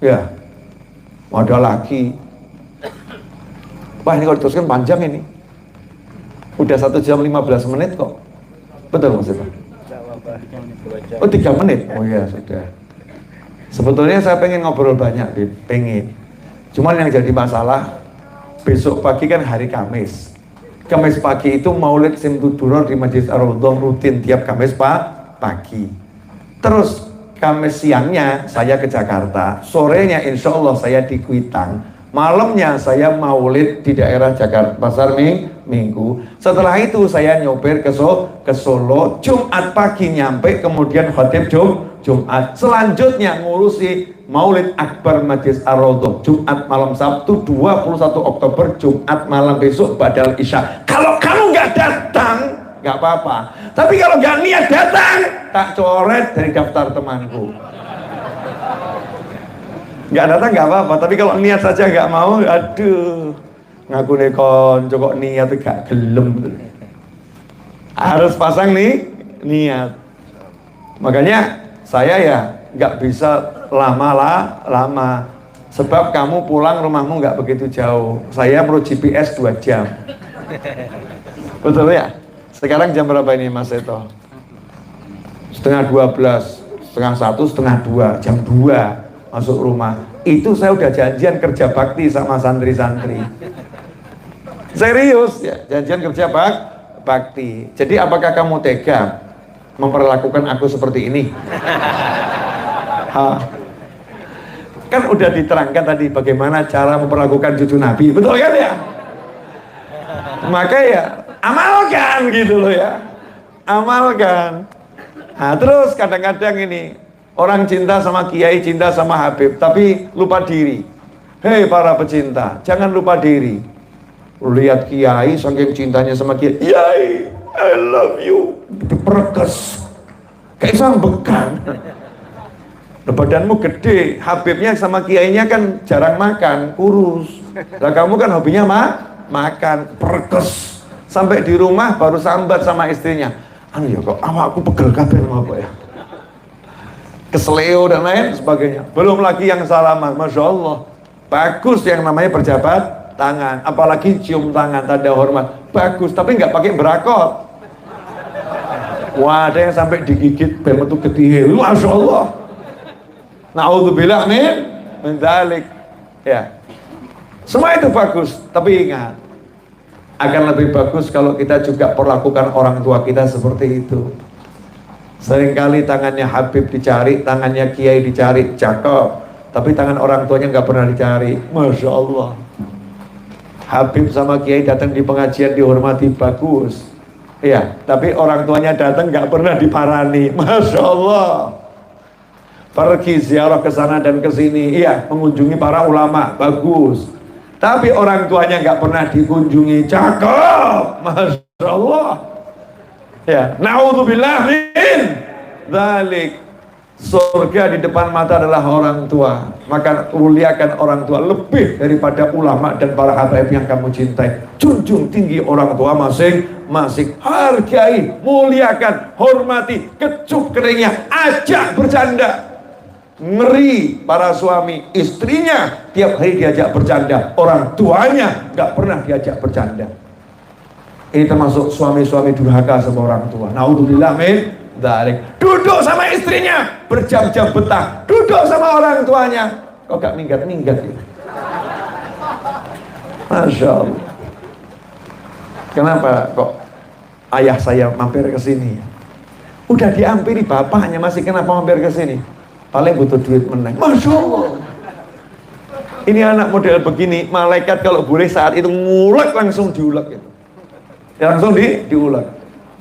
Ya, ada lagi. Wah ini kalau diteruskan panjang ini. Udah 1 jam 15 menit kok. Betul Mas Eko? Oh 3 menit? Oh iya sudah. Sebetulnya saya pengen ngobrol banyak, pengen. Cuman yang jadi masalah, besok pagi kan hari Kamis. Kamis pagi itu Maulid Simtuduror di Masjid Ar-Raudhah rutin tiap Kamis pagi. Terus Kamis siangnya saya ke Jakarta, sorenya insya Allah saya di Kuitang, malamnya saya maulid di daerah Jakarta Pasar Minggu. Setelah itu saya nyopir ke Solo, Jumat pagi nyampe, kemudian khotib Jumat. Selanjutnya ngurusi Maulid Akbar Masjid Ar-Raudhah Jumat malam Sabtu 21 Oktober, Jumat malam besok Badal Isya. Kalau kamu nggak datang nggak apa-apa, tapi kalau nggak niat datang tak coret dari daftar temanku. Nggak datang nggak apa-apa, tapi kalau niat saja nggak mau, aduh ngaku nekon kok niat gak gelem. Harus pasang niat. Makanya saya ya nggak bisa lama, sebab kamu pulang rumahmu nggak begitu jauh, saya perlu GPS 2 jam. Betul ya? Sekarang jam berapa ini Mas Seto? Setengah 12, setengah 1, setengah 2, jam 2 masuk rumah. Itu saya udah janjian kerja bakti sama santri-santri. Serius ya, janjian kerja bakti. Jadi apakah kamu tega memperlakukan aku seperti ini? Kan udah diterangkan tadi bagaimana cara memperlakukan cucu Nabi, betul kan ya? Maka ya amalkan gitu loh ya, amalkan. Nah terus kadang-kadang ini orang cinta sama kiai, cinta sama Habib, tapi lupa diri. Hei para pecinta, jangan lupa diri. Lihat kiai saking cintanya sama kiai, I love you, diperkes kayak sang bekan. Badanmu gede, Habibnya sama kiainya kan jarang makan, kurus. Lah kamu kan hobinya makan, perkes. Sampai di rumah baru sambat sama istrinya, anu ya kok awakku pegel kabeh apa ya, kesleo dan lain sebagainya. Belum lagi yang salaman, Masya Allah bagus yang namanya berjabat tangan, apalagi cium tangan tanda hormat. bagus, tapi nggak pakai berakot. Wah, ada yang sampai digigit berbentuk gede, masya Allah. Naudzubillah min dzalik. Ya, semua itu bagus, tapi ingat, akan lebih bagus kalau kita juga perlakukan orang tua kita seperti itu. Seringkali tangannya Habib dicari, tangannya Kiai dicari, cakep, tapi tangan orang tuanya nggak pernah dicari. Masya Allah. Habib sama Kiai datang di pengajian dihormati, bagus. Iya, tapi orang tuanya datang nggak pernah diparani. Masya Allah. Pergi ziarah ke sana dan ke sini, iya, mengunjungi para ulama, bagus. Tapi orang tuanya nggak pernah dikunjungi, cakep, masya Allah. Ya, naudzubillah min dzalik. Surga di depan mata adalah orang tua. Maka muliakan orang tua lebih daripada ulama dan para habaib yang kamu cintai. Junjung tinggi orang tua masing-masing. Hargai, muliakan, hormati, kecup keningnya, ajak bercanda. Ngeri para suami, istrinya tiap hari diajak bercanda, orang tuanya nggak pernah diajak bercanda. Ini termasuk suami-suami durhaka sama orang tua. Naudzubillah min dzalik. Duduk sama istrinya berjam-jam betah, duduk sama orang tuanya kok gak minggat-minggat gitu. Masya Allah. Kenapa kok ayah saya mampir ke sini? Udah diampiri bapaknya, masih kenapa mampir ke sini? Paling butuh duit meneng. Masya Allah. Ini anak model begini, malaikat kalau boleh saat itu ngulek langsung diulek gitu. Langsung diulek.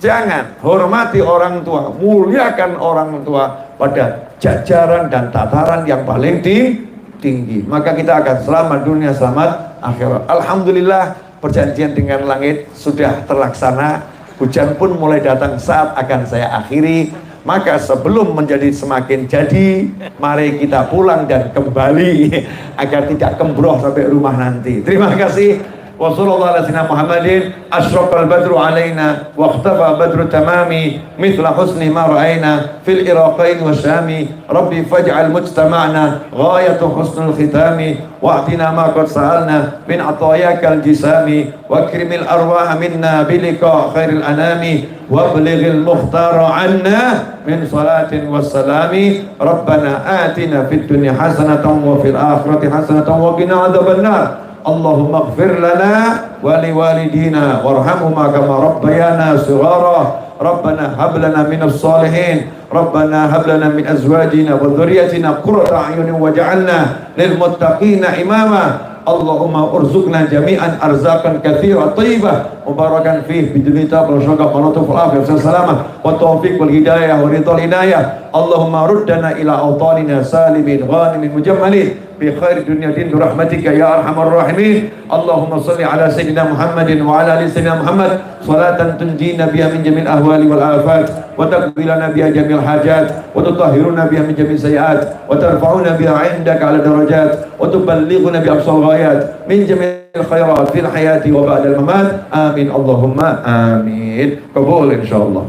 Jangan, hormati orang tua, muliakan orang tua pada jajaran dan tataran yang paling tinggi. Maka kita akan selamat dunia, selamat akhirat. Alhamdulillah, perjanjian dengan langit sudah terlaksana. Hujan pun mulai datang, saat akan saya akhiri. Maka sebelum menjadi semakin jadi, mari kita pulang dan kembali agar tidak kembroh sampai rumah nanti. Terima kasih. Wassallallahu ala sayyidina Muhammadin asyraqal badru alaina waqtafa badru tamami mithla husni ma ra'aina fil iraqain wasyami rabbi faj'al mujtama'na ghayatu husnul khitami wa'tina ma qad sa'alna min atayakal jisami wa akrimil arwah minna bilika khairil anami wa balighil muhtara anna min salatin wassalami rabbana atina fid dunya hasanatan wa fil akhirati hasanatan wa qina adzabannar. Allahumma ighfir lana wa liwalidina warhamhuma kama rabbayana shighara. Rabbana hab lana minas salihin. Rabbana hab lana min azwajina wa dhurriyyatina qurrata a'yunin waj'alna lil muttaqina imama. Allahumma urzuqna jami'an arzaqan katsira thayyibah mubarakan fih bidunita wal syukur wa lutuf wal afiyah salamah wa taufiq wal hidayah wa ridha inayah. Allahumma ruddana ila awtanina salimin ghanimin mujammalin bi khair dunya din rahmatika ya arhamar rahimin. Allahumma salli ala sayyidina Muhammadin wa ala ali sayyidina Muhammad salatan tunjina biha min jamil ahwali wal afat wa taqbilana biha jamil hajat wa tutahhiruna biha min jamil sayiat wa tarfa'una biha 'indaka ala darajat wa tuballighuna bi aqsal ghayat min jamil khairat fil hayati wa ba'da al mamat. Amin Allahumma amin. Qabul insyaallah.